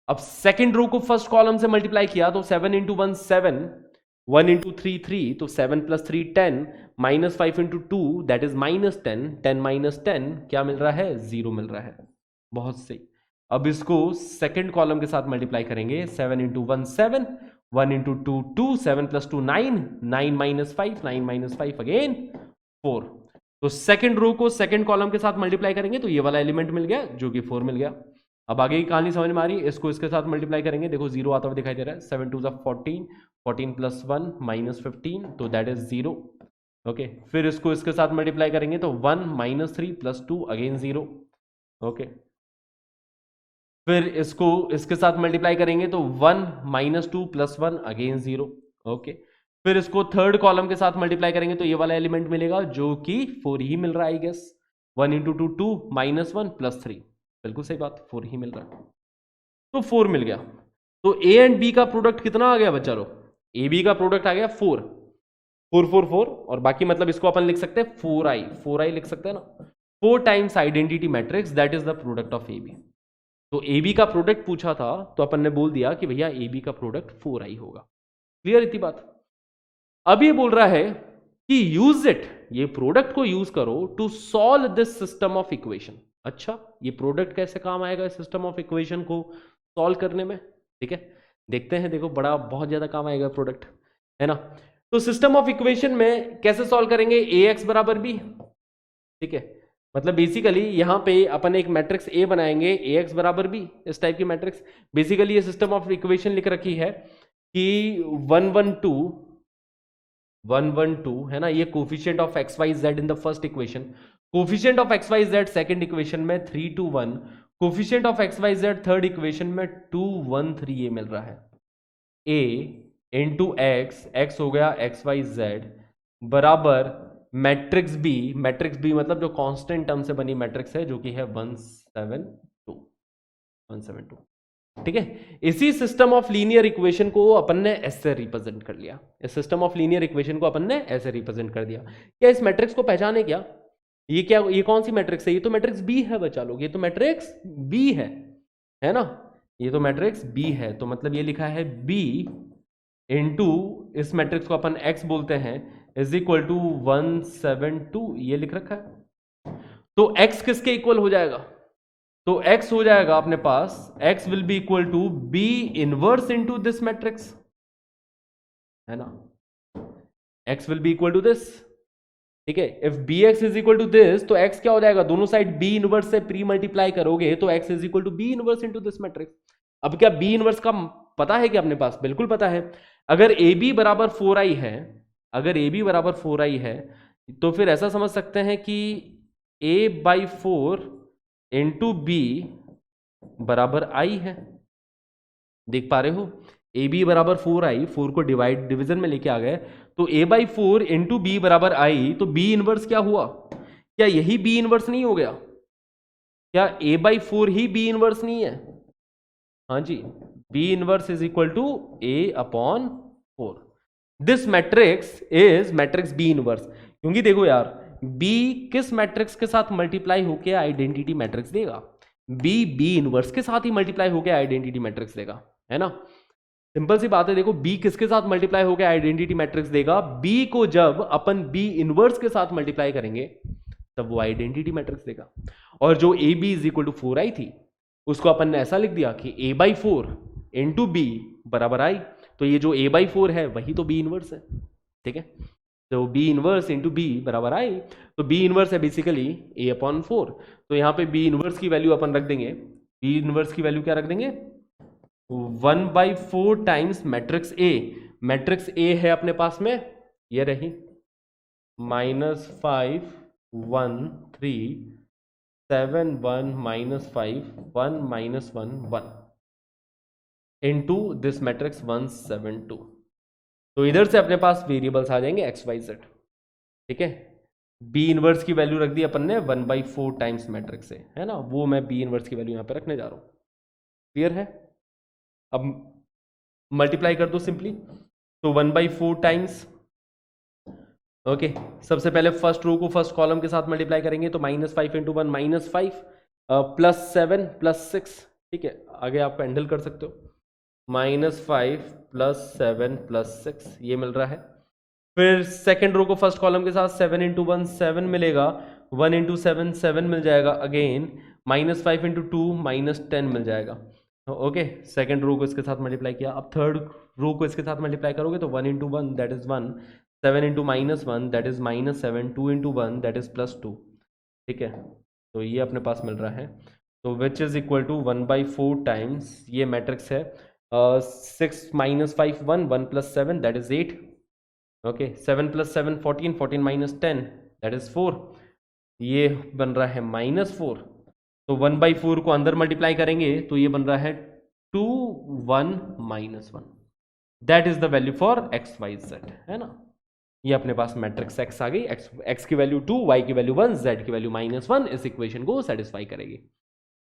अब सेकंड रो को फर्स्ट कॉलम से मल्टीप्लाई किया तो 7 इंटू 1 7 1 इंटू 3 3 तो 7 प्लस 3 10 -5 इंटू 2 दैट इज -10 10 -10 क्या मिल रहा है? 0 मिल रहा है। बहुत सही। अब इसको सेकंड कॉलम के साथ मल्टीप्लाई करेंगे, 7 इंटू 1 7 1 इंटू 2 2 7 प्लस 2 9 9 -5 9 -5 अगेन 4। तो सेकंड रो को सेकंड कॉलम के साथ मल्टीप्लाई करेंगे तो ये वाला एलिमेंट मिल गया जो कि 4 मिल गया। अब आगे की कहानी समझ में आ रही है? इसको इसके साथ मल्टीप्लाई करेंगे, देखो 0 आता हुआ दिखाई दे रहा है। 7 2 14 14 प्लस 1 -15 तो दैट इज 0। ओके, फिर इसको इसके साथ मल्टीप्लाई करेंगे तो 1 -3 प्लस 2 अगेन 0। ओके, फिर इसको इसके साथ मल्टीप्लाई करेंगे तो 1 -2 प्लस 1 अगेन 0। ओके, फिर इसको थर्ड कॉलम के साथ मल्टीप्लाई करेंगे तो ये वाला एलिमेंट मिलेगा जो कि 4 ही मिल रहा है, आई गेस। 1 इंटू 2 2 -1 प्लस 3 बिल्कुल सही बात, 4 ही मिल रहा है, तो 4 मिल गया। तो ए एंड बी का प्रोडक्ट कितना आ गया बच्चा लोग? ए बी का प्रोडक्ट आ गया 4 4 4 4 और बाकी मतलब इसको अपन लिख सकते हैं 4i लिख सकते हैं ना। 4 times identity matrix that is the product of A B. तो ए बी का प्रोडक्ट पूछा था तो अपन ने बोल दिया कि भैया ए बी का प्रोडक्ट 4i होगा। क्लियर इतनी बात? अब ये बोल रहा है कि यूज इट, ये प्रोडक्ट को यूज करो to solve this system of equation. अच्छा, ये प्रोडक्ट कैसे काम आएगा सिस्टम ऑफ इक्वेशन को सॉल्व करने में? ठीक है, देखते हैं। देखो, बहुत ज्यादा काम आएगा प्रोडक्ट, है ना? तो सिस्टम ऑफ इक्वेशन में कैसे सॉल्व करेंगे? ए एक्स बराबर बी, ठीक है? मतलब बेसिकली यहां पे अपन एक मैट्रिक्स ए बनाएंगे, ए एक्स बराबर बी, इस टाइप की मैट्रिक्स। बेसिकली ये सिस्टम ऑफ इक्वेशन लिख रखी है कि 1 1 2 1 1 2, है ना? ये coefficient of x Y Z in the first equation, coefficient of x Y Z second equation में 3 2 1, coefficient of x Y Z third equation में 2 1 3 ये मिल रहा है। ए इंटू एक्स, एक्स हो गया एक्स वाई जेड बराबर मैट्रिक्स बी मतलब जो कांस्टेंट टर्म से बनी मैट्रिक्स है जो कि है 172। ठीक है, इसी सिस्टम ऑफ लीनियर इक्वेशन को अपन ने ऐसे रिप्रेजेंट कर लिया। इस सिस्टम ऑफ लीनियर इक्वेशन को अपन ने ऐसे रिप्रेजेंट कर दिया। क्या इस मैट्रिक्स को पहचाने? क्या ये कौन सी मैट्रिक्स है? ये तो मैट्रिक्स बी है बच्चा लोग, ये तो मैट्रिक्स बी है ना? ये तो मैट्रिक्स बी है, तो मतलब ये लिखा है बी इंटू इस मैट्रिक्स को अपन एक्स बोलते हैं इज इक्वल टू 172, ये लिख रखा है। तो x किसके इक्वल हो जाएगा? तो x हो जाएगा अपने पास, x will be equal to b inverse into this matrix, है ना? x will be equal to this, ठीक है। If B X is equal to this, तो एक्स क्या हो जाएगा, दोनों साइड बी इनवर्स से प्री मल्टीप्लाई करोगे तो X is equal to B inverse into this matrix. अब क्या बी इनवर्स का पता है क्या अपने पास? बिल्कुल पता है। अगर ए बी बराबर 4i है, अगर ए बी बराबर 4i है, तो फिर ऐसा समझ सकते हैं कि a बाई 4 इंटू बी बराबर आई है। देख पा रहे हो, ए बी बराबर 4i, 4 को डिवीजन में लेके आ गए, तो a बाई 4 इंटू बी बराबर आई, तो बी इनवर्स क्या हुआ? क्या यही बी इनवर्स नहीं हो गया? क्या a बाई 4 ही बी इनवर्स नहीं है? हाँ जी, B inverse is equal to a upon 4। This matrix is matrix B inverse, क्योंकि देखो यार, b किस मैट्रिक्स के साथ मल्टीप्लाई होके आइडेंटिटी मैट्रिक्स देगा? बी इनवर्स के साथ ही मल्टीप्लाई होके आइडेंटिटी मैट्रिक्स देगा, है ना। सिंपल सी बात है। देखो, b किसके साथ मल्टीप्लाई होके आइडेंटिटी मैट्रिक्स देगा? b को जब अपन b इनवर्स के साथ मल्टीप्लाई करेंगे तब वो आइडेंटिटी मैट्रिक्स देगा। और जो A B is equal to 4i थी, उसको अपन ने ऐसा लिख दिया कि a बाई 4 इंटू बी बराबर आई, तो ये जो a बाई 4 है वही तो b इनवर्स है। ठीक है, तो b इनवर्स इंटू बी बराबर आई, तो b इनवर्स है बेसिकली a अपॉन 4। तो यहाँ पे b इनवर्स की वैल्यू अपन रख देंगे, b इनवर्स की वैल्यू क्या रख देंगे? 1/4 times matrix A. Matrix A है अपने पास में, ये रही -5 1 3 7 1 -5 1 -1 1 इंटू दिस मैट्रिक्स 1 7 2। तो इधर से अपने पास वेरिएबल्स आ जाएंगे एक्स वाई जेड। ठीक है, बी इनवर्स की वैल्यू रख दी अपन ने 1/4 टाइम्स मैट्रिक्स से, है ना, वो मैं बी इनवर्स की वैल्यू यहाँ पे रखने जा रहा हूँ। क्लियर है? अब मल्टीप्लाई कर दो सिंपली, तो 1/4 टाइम्स, ओके, सबसे पहले फर्स्ट रो को फर्स्ट कॉलम के साथ मल्टीप्लाई करेंगे, तो -5 इंटू 1 -5 +7 +6। ठीक है, आगे आप हैंडल कर सकते हो। -5 +7 +6 ये मिल रहा है। फिर सेकेंड रो को फर्स्ट कॉलम के साथ 7 इंटू 1 7 मिलेगा, 1 इंटू 7 7 मिल जाएगा, अगेन -5 इंटू 2 -10 मिल जाएगा। ओके, सेकेंड रो को इसके साथ मल्टीप्लाई किया। अब थर्ड रो को इसके साथ मल्टीप्लाई करोगे तो 1 into 1 that is 1, 7 into -1 that is -7, 2 into 1 that is +2। ठीक है, तो ये अपने पास मिल रहा है, तो which is equal to 1/4 times, ये मैट्रिक्स है 6 -5 1 1 + 7 दैट इज 8। ओके, 7 + 7 14, 14 - 10 दैट इज 4, ये बन रहा है -4। तो 1/4 को अंदर मल्टीप्लाई करेंगे तो ये बन रहा है 2 1 -1, that is the value for X Y Z, है ना। ये अपने पास मैट्रिक्स एक्स आ गई, एक्स की वैल्यू 2, वाई की वैल्यू 1, जेड की वैल्यू -1, इस इक्वेशन को सेटिस्फाई करेगी।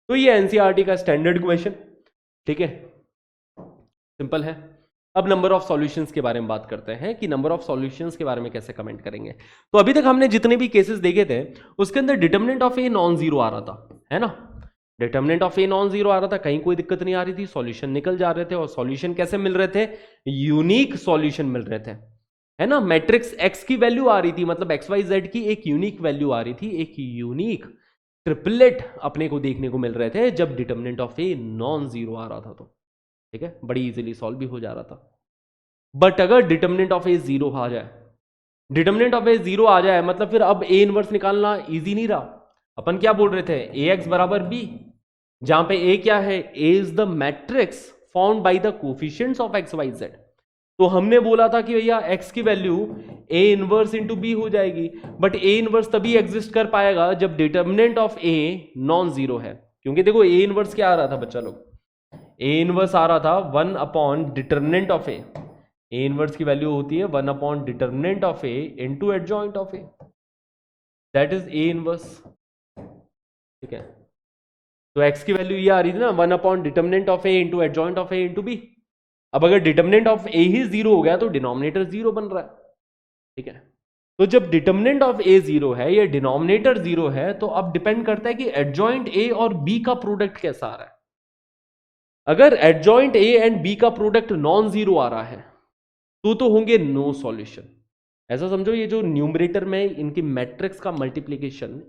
तो ये एनसीईआरटी का स्टैंडर्ड क्वेश्चन, ठीक है, सिंपल है। अब नंबर ऑफ सॉल्यूशंस के बारे में बात करते हैं कि नंबर ऑफ सॉल्यूशंस के बारे में कैसे कमेंट करेंगे। तो अभी तक हमने जितने भी केसेस देखे थे उसके अंदर determinant of A non zero आ रहा था, है ना, determinant of A non zero आ रहा था, कहीं कोई दिक्कत नहीं आ रही थी, सॉल्यूशन निकल जा रहे थे। और सॉल्यूशन कैसे मिल रहे थे? यूनिक सॉल्यूशन मिल रहे थे, है ना। मैट्रिक्स एक्स की वैल्यू आ रही थी, मतलब एक्स वाई जेड की एक यूनिक वैल्यू आ रही थी, एक यूनिक ट्रिपलेट अपने को देखने को मिल रहे थे जब determinant of A non zero आ रहा था। तो ठीक है, बड़ी इजीली सॉल्व भी हो जा रहा था। बट अगर डिटरमिनेंट ऑफ ए जीरो आ जाए, डिटरमिनेंट ऑफ ए जीरो आ जाए, मतलब फिर अब ए इनवर्स निकालना इजी नहीं रहा। अपन क्या बोल रहे थे? ए एक्स बराबर बी, जहां पे ए क्या है? A is the matrix found by the coefficients of x Y Z. तो हमने बोला था कि भैया एक्स की value A inverse into B हो जाएगी, बट ए इनवर्स तभी एग्जिस्ट कर पाएगा जब determinant of A non zero है। क्योंकि देखो ए इनवर्स क्या आ रहा था बच्चा लोग? ए इनवर्स आ रहा था 1 upon determinant of A. A inverse की वैल्यू होती है 1 upon determinant of A into adjoint of A, that is A inverse. ठीक है, तो एक्स की वैल्यू ये आ रही थी ना, 1 upon determinant of A into adjoint of A into B. अब अगर डिटरमिनेंट ऑफ ए ही जीरो हो गया तो डिनोमिनेटर जीरो बन रहा है। ठीक है, तो जब डिटरमिनेंट ऑफ ए जीरो है या डिनोमिनेटर जीरो है, तो अब डिपेंड करता है कि एडजॉइंट ए और बी का प्रोडक्ट कैसा आ रहा है। अगर एडजॉइंट ए एंड बी का प्रोडक्ट नॉन जीरो आ रहा है तो होंगे नो सॉल्यूशन। ऐसा समझो, ये जो न्यूमरेटर में इनकी मैट्रिक्स का मल्टीप्लिकेशन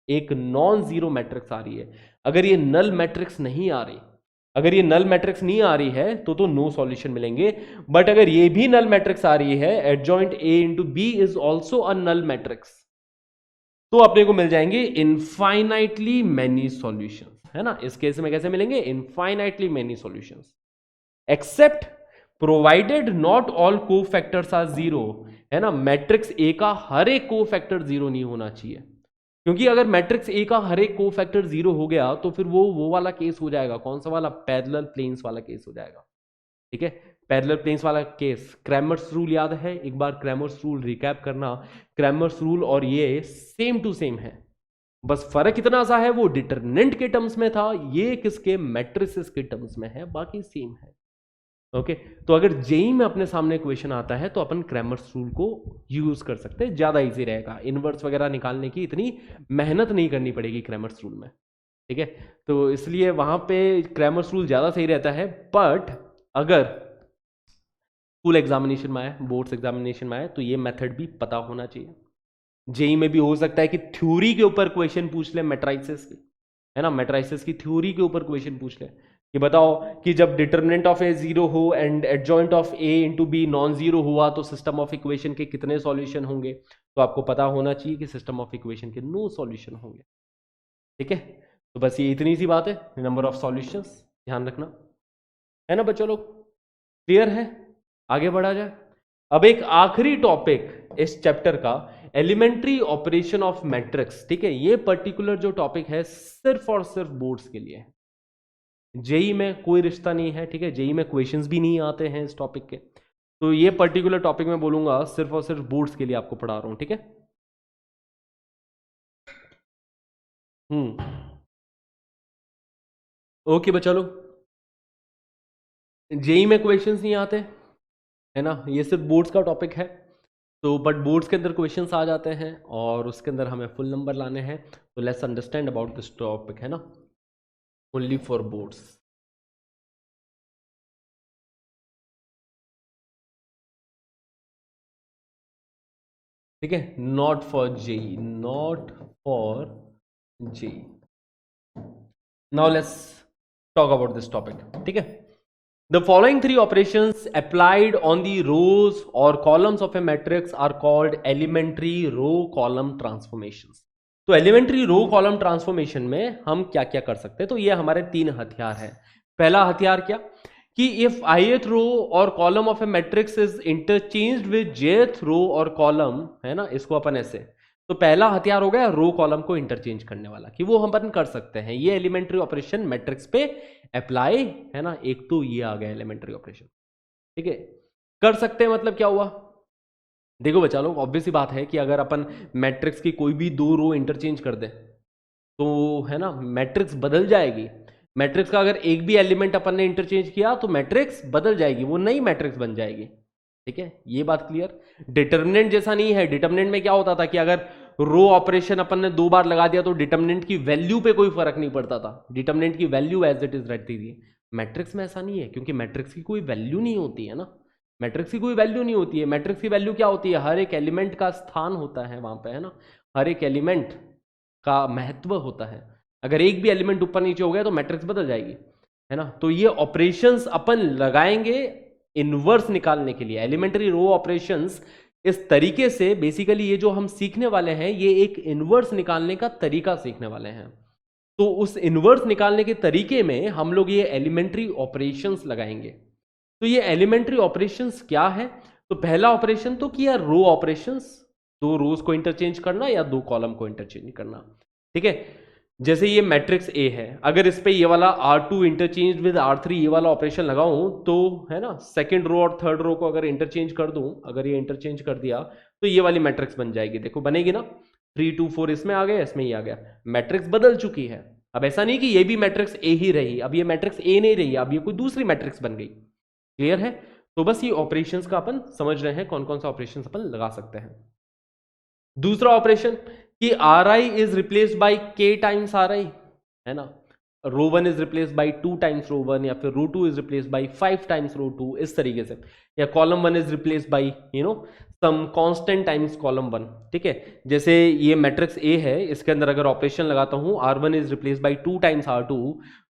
एक नॉन जीरो मैट्रिक्स आ रही है, अगर ये नल मैट्रिक्स नहीं आ रही, अगर ये नल मैट्रिक्स नहीं आ रही है तो नो सॉल्यूशन मिलेंगे। बट अगर ये भी नल मैट्रिक्स आ रही है, adjoint A into B is also a null matrix, तो अपने को मिल जाएंगे इनफाइनाइटली मैनी सॉल्यूशंस, है ना। इस केस में कैसे मिलेंगे? Infinitely many solutions, except provided not all cofactors are zero, है ना। मैट्रिक्स ए का हर एक को फैक्टर जीरो नहीं होना चाहिए, क्योंकि अगर मैट्रिक्स ए का हर एक को फैक्टर जीरो हो गया तो फिर वो वाला केस हो जाएगा, कौन सा वाला? पैरेलल प्लेन्स वाला केस हो जाएगा, ठीक है। पैरेलल प्लेन्स वाला केस, क्रैमर्स रूल याद है? एक बार क्रैमर्स रूल रिकैप करना। क्रैमर्स रूल और ये सेम टू सेम है, बस फर्क इतना सा है वो डिटरमिनेंट के टर्म्स में था, ये किसके? मैट्रिसेस के टर्म्स में है, बाकी सेम है। ओके तो अगर जेई में अपने सामने क्वेश्चन आता है तो अपन क्रैमर्स रूल को यूज कर सकते हैं, ज्यादा इजी रहेगा, इनवर्स वगैरह निकालने की इतनी मेहनत नहीं करनी पड़ेगी क्रैमर्स रूल में, ठीक है। तो इसलिए वहां पे क्रैमर्स रूल ज्यादा सही रहता है। बट अगर स्कूल एग्जामिनेशन में आए, बोर्ड्स एग्जामिनेशन में आए, तो ये मेथड भी पता होना चाहिए। जेई में भी हो सकता है कि थ्योरी के ऊपर क्वेश्चन पूछ ले मैट्रिसेस की, है ना, मैट्रिसेस की थ्योरी के ऊपर क्वेश्चन पूछ ले कि बताओ कि जब डिटरमिनेंट ऑफ ए जीरो हो and adjoint of A into B non zero हुआ तो सिस्टम ऑफ इक्वेशन के कितने सॉल्यूशन होंगे। तो आपको पता होना चाहिए कि सिस्टम ऑफ इक्वेशन के नो सॉल्यूशन होंगे, ठीक है। तो बस ये इतनी सी बात है, नंबर ऑफ सॉल्यूशंस ध्यान रखना, है ना बच्चों लोग, क्लियर है? आगे बढ़ा जाए। अब एक आखिरी टॉपिक इस चैप्टर का, एलिमेंट्री ऑपरेशन ऑफ मैट्रिक्स, ठीक है। ये पर्टिकुलर जो टॉपिक है सिर्फ और सिर्फ बोर्ड्स के लिए है, जेई में कोई रिश्ता नहीं है, ठीक है। जेई में क्वेश्चंस भी नहीं आते हैं इस टॉपिक के, तो ये पर्टिकुलर टॉपिक मैं बोलूंगा सिर्फ और सिर्फ बोर्ड्स के लिए आपको पढ़ा रहा हूं, ठीक है। ओके बच्चा लोग, जेई में क्वेश्चंस नहीं आते, है ना, ये सिर्फ बोर्ड्स का टॉपिक है। तो बट बोर्ड्स के अंदर क्वेश्चंस आ जाते हैं और उसके अंदर हमें फुल नंबर लाने हैं, तो let's understand about this topic, है ना, ओनली फॉर बोर्ड्स। ठीक है, not for JEE, not for JEE. Now let's talk about this topic, ठीक है। The following three operations applied on the rows or columns of a matrix are called elementary row column transformations. तो elementary row column transformation में हम क्या क्या कर सकते हैं? तो ये हमारे तीन हथियार हैं। पहला हथियार क्या कि if ith row or column of a matrix is interchanged with jth row or column, है ना, इसको अपन ऐसे, तो पहला हथियार हो गया रो कॉलम को इंटरचेंज करने वाला, कि वो हम अपन कर सकते हैं, ये एलिमेंट्री ऑपरेशन मैट्रिक्स पे अप्लाई, है ना। एक तो ये आ गया एलिमेंट्री ऑपरेशन, ठीक है, कर सकते हैं। मतलब क्या हुआ? देखो बच्चा लोग, ऑब्वियस सी बात है कि अगर अपन मैट्रिक्स की कोई भी दो रो इंटरचेंज कर दे तो, है ना, मैट्रिक्स बदल जाएगी। मैट्रिक्स का अगर एक भी एलिमेंट अपन ने इंटरचेंज किया तो मैट्रिक्स बदल जाएगी, वो नई मैट्रिक्स बन जाएगी, ठीक है। ये बात क्लियर? डिटर्मिनेंट जैसा नहीं है। डिटर्मिनेंट में क्या होता था कि अगर रो ऑपरेशन अपन ने दो बार लगा दिया तो डिटर्मिनेंट की वैल्यू पे कोई फर्क नहीं पड़ता था, डिटर्मिनेंट की वैल्यू एज इट इज रहती थी। मैट्रिक्स में ऐसा नहीं है, क्योंकि मैट्रिक्स की कोई वैल्यू नहीं होती है ना, मैट्रिक्स की कोई वैल्यू नहीं होती है। मैट्रिक्स की वैल्यू क्या होती है? हर एक एलिमेंट का स्थान होता है वहां पे, है ना, हर एक एलिमेंट का महत्व होता है। अगर एक भी एलिमेंट ऊपर नीचे हो गया तो मैट्रिक्स बदल जाएगी, है ना। तो ये ऑपरेशंस अपन लगाएंगे इनवर्स निकालने के लिए, एलिमेंट्री रो ऑपरेशंस। इस तरीके से बेसिकली ये जो हम सीखने वाले हैं ये एक इनवर्स निकालने का तरीका सीखने वाले हैं। तो उस इनवर्स निकालने के तरीके में हम लोग ये एलिमेंट्री ऑपरेशंस लगाएंगे। तो ये एलिमेंट्री ऑपरेशंस क्या है? तो पहला ऑपरेशन तो किया रो ऑपरेशंस, दो रोज को इंटरचेंज करना या दो कॉलम को इंटरचेंज करना, ठीक है। जैसे ये मैट्रिक्स ए है, अगर इस पे ये वाला R2 इंटरचेंज विद R3 ये वाला ऑपरेशन लगाऊं तो, है ना, सेकंड रो और थर्ड रो को अगर इंटरचेंज कर दूं, अगर ये इंटरचेंज कर दिया तो ये वाली मैट्रिक्स बन जाएगी। देखो बनेगी ना, 3 2 4 इसमें आ गया, इसमें ही आ गया, मैट्रिक्स बदल चुकी है। अब ऐसा नहीं कि ये भी मैट्रिक्स ए ही रही, अब ये मैट्रिक्स ए नहीं रही, अब ये कोई दूसरी मैट्रिक्स बन गई। क्लियर है? तो बस ये ऑपरेशंस का अपन समझ रहे हैं, कौन कौन सा ऑपरेशन अपन लगा सकते हैं। दूसरा ऑपरेशन कि Ri is replaced by K times Ri, है ना, row one is replaced by 2 times row one, या फिर row two is replaced by 5 times row two, इस तरीके से, या column one is replaced by some constant times column one, ठीक है। जैसे ये मैट्रिक्स ए है, इसके अंदर अगर ऑपरेशन लगाता हूं R1 is replaced by 2 times R2,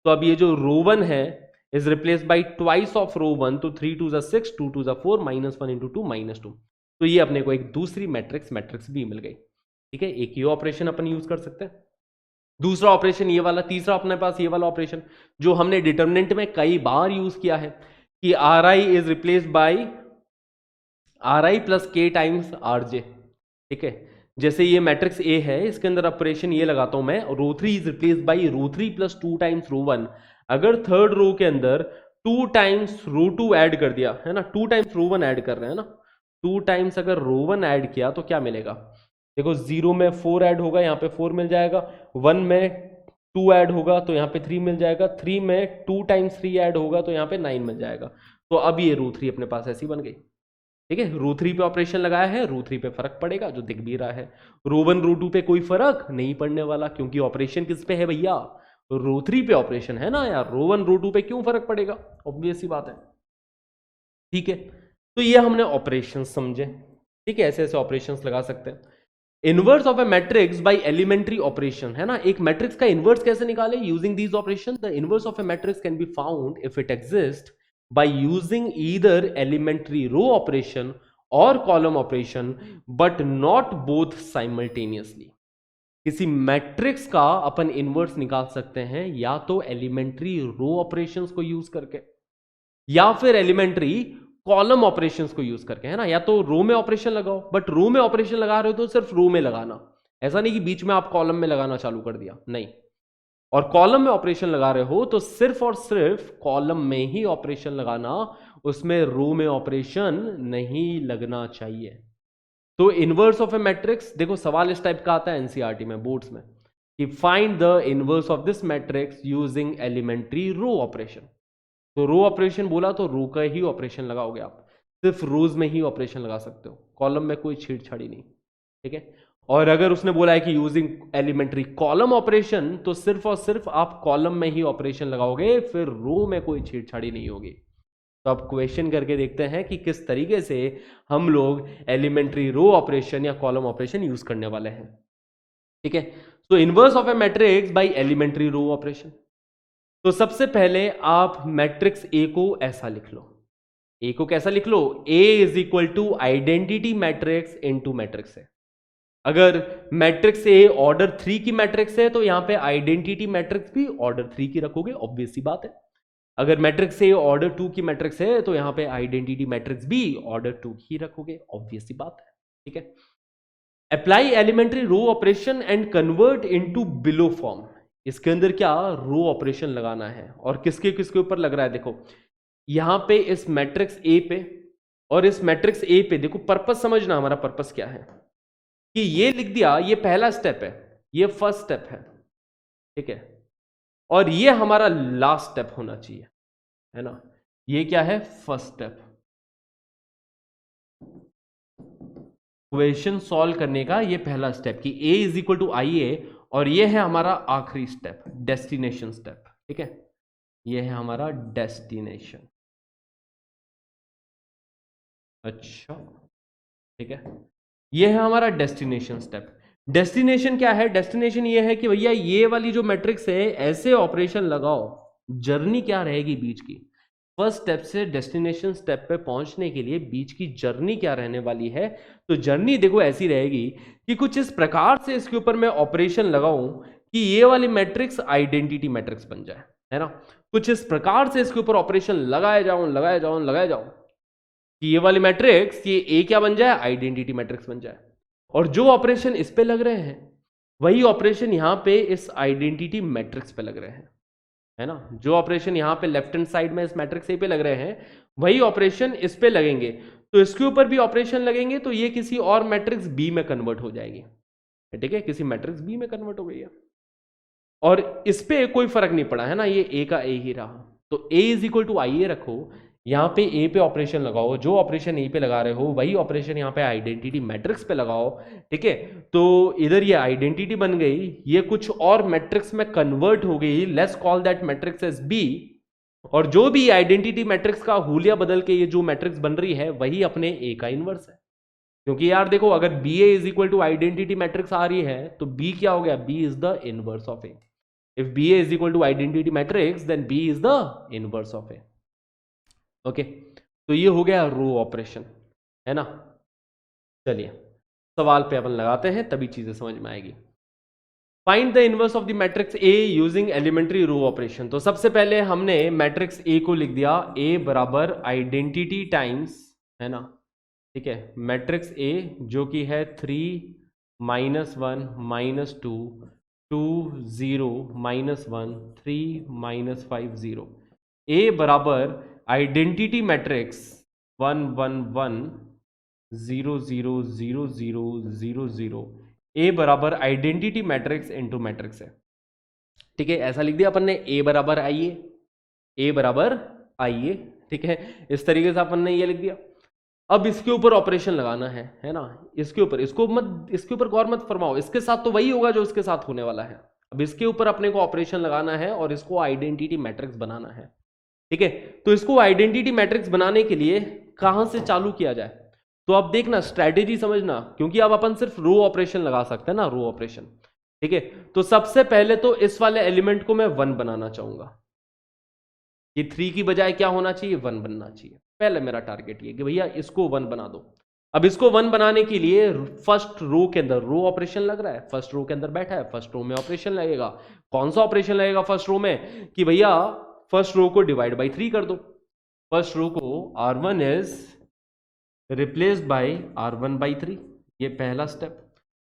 तो अब ये जो रो वन है is replaced by twice of row one, तो 3 2 6, 2 2 4, -1 × 2 -2, तो ये अपने को एक दूसरी मैट्रिक्स भी मिल गई। ठीक है, एक ये ऑपरेशन अपन यूज कर सकते हैं। दूसरा ऑपरेशन ये वाला, तीसरा अपने पास ये वाला ऑपरेशन जो हमने डिटर्मिनेंट में कई बार यूज किया है कि are I is replaced by are I plus के टाइम्स आर जे। ठीक है, जैसे ये मैट्रिक्स ए है, इसके अंदर ऑपरेशन ये लगाता हूं मैं, row three is replace by row three plus two times row one. अगर थर्ड रो के अंदर two times row two add कर दिया है ना, two times row one add कर रहे हैं ना, टू टाइम्स अगर रो वन ऐड किया तो क्या मिलेगा, देखो जीरो में फोर ऐड होगा, यहाँ पे फोर मिल जाएगा, वन में टू ऐड होगा तो यहाँ पे थ्री मिल जाएगा, थ्री में टू टाइम्स थ्री ऐड होगा तो यहाँ पे नाइन मिल जाएगा। तो अब ये रो थ्री अपने पास ऐसी बन गई। ठीक है, रो थ्री पे ऑपरेशन लगाया है, रो थ्री पे फर्क पड़ेगा जो दिख भी रहा है, रो वन रो टू पे कोई फर्क नहीं पड़ने वाला, क्योंकि ऑपरेशन किस पे है भैया, रो थ्री पे ऑपरेशन है ना यार, रो वन रो टू पे क्यों फर्क पड़ेगा, ऑब्वियस सी बात है। ठीक है, तो ये हमने ऑपरेशन समझे। ठीक है, ऐसे ऐसे ऑपरेशन लगा सकते हैं। Inverse of a matrix by elementary operation, है ना, एक मैट्रिक्स का इनवर्स कैसे निकाले, using these operation. The inverse of a matrix can be found if it exist by using either elementary row operation or column operation but not both simultaneously। किसी matrix का अपन inverse निकाल सकते हैं या तो एलिमेंट्री रो operations को use करके या फिर एलिमेंट्री कॉलम ऑपरेशंस को यूज करके, है ना। या तो रो में ऑपरेशन लगाओ, बट रो में ऑपरेशन लगा रहे हो तो सिर्फ रो में लगाना, ऐसा नहीं कि बीच में आप कॉलम में लगाना चालू कर दिया, नहीं। और कॉलम में ऑपरेशन लगा रहे हो तो सिर्फ और सिर्फ कॉलम में ही ऑपरेशन लगाना, उसमें रो में ऑपरेशन नहीं लगना चाहिए। तो इनवर्स ऑफ ए मैट्रिक्स, देखो सवाल इस टाइप का आता है एनसीईआरटी में, बोर्ड्स में, कि find the inverse of this matrix using elementary row operation. तो रो ऑपरेशन बोला तो रो का ही ऑपरेशन लगाओगे आप, सिर्फ रोज में ही ऑपरेशन लगा सकते हो, कॉलम में कोई छेड़छाड़ी नहीं। ठीक है, और अगर उसने बोला है कि यूजिंग एलिमेंट्री कॉलम ऑपरेशन, तो सिर्फ और सिर्फ आप कॉलम में ही ऑपरेशन लगाओगे, फिर रो में कोई छेड़छाड़ी नहीं होगी। तो आप क्वेश्चन करके देखते हैं कि किस तरीके से हम लोग एलिमेंट्री रो ऑपरेशन या कॉलम ऑपरेशन यूज करने वाले हैं। ठीक है, तो inverse of a matrix by elementary row operation. तो सबसे पहले आप मैट्रिक्स ए को ऐसा लिख लो, ए को कैसा लिख लो, A is equal to identity matrix into matrix है। अगर मैट्रिक्स ए ऑर्डर 3 की मैट्रिक्स है तो यहां पे आइडेंटिटी मैट्रिक्स भी ऑर्डर 3 की रखोगे, ऑब्वियस सी बात है। अगर मैट्रिक्स ए ऑर्डर 2 की मैट्रिक्स है तो यहां पे आइडेंटिटी मैट्रिक्स भी ऑर्डर 2 ही रखोगे, ऑब्वियस सी बात है। ठीक है, apply elementary row operation and convert into below form. इसके अंदर क्या रो ऑपरेशन लगाना है, और किसके किसके ऊपर लग रहा है, देखो यहां पे इस मैट्रिक्स ए पे और इस मैट्रिक्स ए पे, देखो पर्पस समझना, हमारा पर्पस क्या है कि ये लिख दिया, ये पहला स्टेप है, ये फर्स्ट स्टेप है। ठीक है, और ये हमारा लास्ट स्टेप होना चाहिए, है ना, ये क्या है, फर्स्ट स्टेप क्वेश्चन सॉल्व करने का, ये पहला स्टेप कि a इज इक्वल टू आई ए, और ये है हमारा आखिरी स्टेप, डेस्टिनेशन स्टेप। ठीक है, ये है हमारा डेस्टिनेशन। अच्छा, ठीक है, ये है हमारा डेस्टिनेशन स्टेप। डेस्टिनेशन क्या है, डेस्टिनेशन ये है कि भैया ये वाली जो मैट्रिक्स है ऐसे ऑपरेशन लगाओ, जर्नी क्या रहेगी बीच की, फर्स्ट स्टेप से डेस्टिनेशन स्टेप पे पहुंचने के लिए बीच की जर्नी क्या रहने वाली है। तो जर्नी देखो ऐसी रहेगी कि कुछ इस प्रकार से इसके ऊपर मैं ऑपरेशन लगाऊं कि ये वाली मैट्रिक्स आइडेंटिटी मैट्रिक्स बन जाए, है ना। कुछ इस प्रकार से इसके ऊपर ऑपरेशन लगाए जाऊं लगाए जाऊं लगाए जाऊं कि ये वाली मैट्रिक्स, ये ए क्या बन जाए, आइडेंटिटी मैट्रिक्स बन जाए। और जो ऑपरेशन इस पे लग रहे हैं वही ऑपरेशन यहां पे इस आइडेंटिटी मैट्रिक्स पे लग रहे हैं, है ना। जो ऑपरेशन यहां पे लेफ्ट हैंड साइड में इस मैट्रिक्स ए पे लग रहे हैं वही ऑपरेशन इस पे लगेंगे, तो इसके ऊपर भी ऑपरेशन लगेंगे, तो ये किसी और मैट्रिक्स बी में कन्वर्ट हो जाएगी। ठीक है, किसी मैट्रिक्स बी में कन्वर्ट हो गई है, और इस पे कोई फर्क नहीं पड़ा, है ना, ये ए का ए ही रहा। तो ए इज इक्वल टू आई ए रखो, यहाँ पे ए पे ऑपरेशन लगाओ, जो ऑपरेशन ए पे लगा रहे हो वही ऑपरेशन यहाँ पे आइडेंटिटी मैट्रिक्स पे लगाओ। ठीक है, तो इधर ये आइडेंटिटी बन गई, ये कुछ और मैट्रिक्स में कन्वर्ट हो गई, let's call that matrix as B. और जो भी आइडेंटिटी मैट्रिक्स का हुलिया बदल के ये जो मैट्रिक्स बन रही है वही अपने ए का इनवर्स है। क्योंकि यार देखो, अगर B A is equal to identity matrix आ रही है तो बी क्या हो गया, B is the inverse of A. If B A is equal to identity matrix then B is the inverse of A. Okay, तो ये हो गया रो ऑपरेशन, है ना। चलिए सवाल पे अपन लगाते हैं, तभी चीजें समझ में आएगी। Find the inverse of the matrix A using elementary row operation. तो सबसे पहले हमने मैट्रिक्स ए को लिख दिया, ए बराबर आइडेंटिटी टाइम्स, है ना, ठीक है, मैट्रिक्स ए जो कि है 3 -1 -2 2 0 -1 3 -5 0। ए बराबर आइडेंटिटी मैट्रिक्स 1 1 1 0 0 0 0 0 0। ए बराबर आइडेंटिटी मैट्रिक्स इनटू मैट्रिक्स है, ठीक है, ऐसा लिख दिया अपन ने, ए बराबर आइए, ए बराबर आइए, ठीक है, इस तरीके से अपन ने ये लिख दिया। अब इसके ऊपर ऑपरेशन लगाना है ना, इसके ऊपर, इसके ऊपर गौर मत फरमाओ, इसके साथ तो वही होगा जो इसके साथ होने वाला है। अब इसके ऊपर अपने को ऑपरेशन लगाना है और इसको आइडेंटिटी मैट्रिक्स बनाना है, ठीक है। तो इसको आइडेंटिटी मैट्रिक्स बनाने के लिए कहां से चालू किया जाए, तो अब देखना, स्ट्रैटेजी समझना, क्योंकि अब अपन सिर्फ रो ऑपरेशन लगा सकते हैं ना, रो ऑपरेशन, ठीक है। तो सबसे पहले तो इस वाले एलिमेंट को मैं 1 बनाना चाहूंगा, ये 3 की बजाय क्या होना चाहिए, 1 बनना चाहिए। पहले मेरा टारगेट ये कि भैया इसको 1 बना दो। अब इसको 1 बनाने के लिए फर्स्ट रो के अंदर रो ऑपरेशन लग रहा है, फर्स्ट रो के अंदर बैठा है, फर्स्ट रो में ऑपरेशन लगेगा। कौन सा ऑपरेशन लगेगा फर्स्ट रो में, कि भैया फर्स्ट रो को डिवाइड बाई 3 कर दो। फर्स्ट रो को R1 is replaced bye R1/3, ये पहला स्टेप,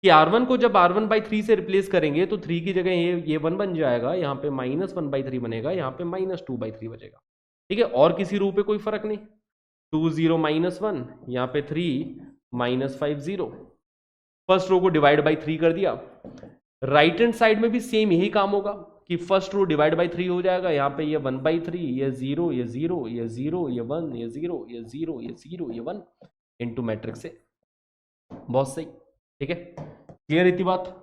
कि R1 को जब R1/3 से रिप्लेस करेंगे तो 3 की जगह ये 1 बन जाएगा, यहाँ पे -1/3 बनेगा, यहाँ पे -2/3 बचेगा, ठीक है। और किसी रो पे कोई फर्क नहीं, 2 0 -1, यहाँ पे 3 -5 0। फर्स्ट रो को डिवाइड बाई 3 कर दिया। राइट हैंड साइड में भी सेम यही काम होगा कि फर्स्ट रो डिवाइड बाई 3 हो जाएगा, यहाँ पे ये 1/3, ये 0, ये 0, ये 0, ये 1, ये 0, ये 0, ये 0, ये 1 इनटू मैट्रिक्स से। बहुत सही, ठीक है, क्लियर इतनी बात,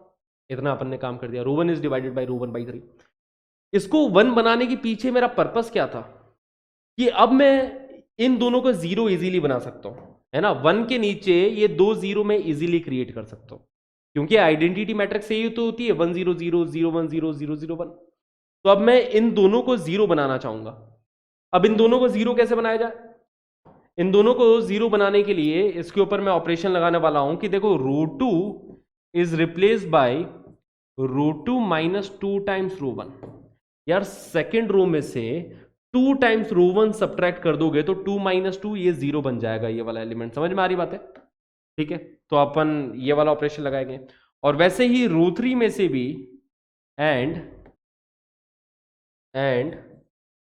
इतना अपन ने काम कर दिया। रो 1 इज डिवाइडेड बाई रो 1/3। इसको 1 बनाने के पीछे मेरा पर्पस क्या था, कि अब मैं इन दोनों को 0 इजीली बना सकता हूं, है ना, 1 के नीचे ये 2 0 में इजीली क्रिएट कर सकता हूं, क्योंकि आइडेंटिटी मैट्रिक्स यही तो होती है 1 0 0 0 1 0 0 0 1। तो अब मैं इन दोनों को 0 बनाना चाहूंगा। अब इन दोनों को 0 कैसे बनाया जाए, इन दोनों को 0 बनाने के लिए इसके ऊपर मैं ऑपरेशन लगाने वाला हूं कि देखो row 2 is replaced by row 2 -2 times row 1। यार सेकेंड रो में से 2 टाइम्स रो 1 सब्ट्रैक्ट कर दोगे तो 2 - 2 ये 0 बन जाएगा, ये वाला एलिमेंट। समझ में आ रही बात है, ठीक है। तो अपन ये वाला ऑपरेशन लगाएंगे। और वैसे ही रो 3 में से भी and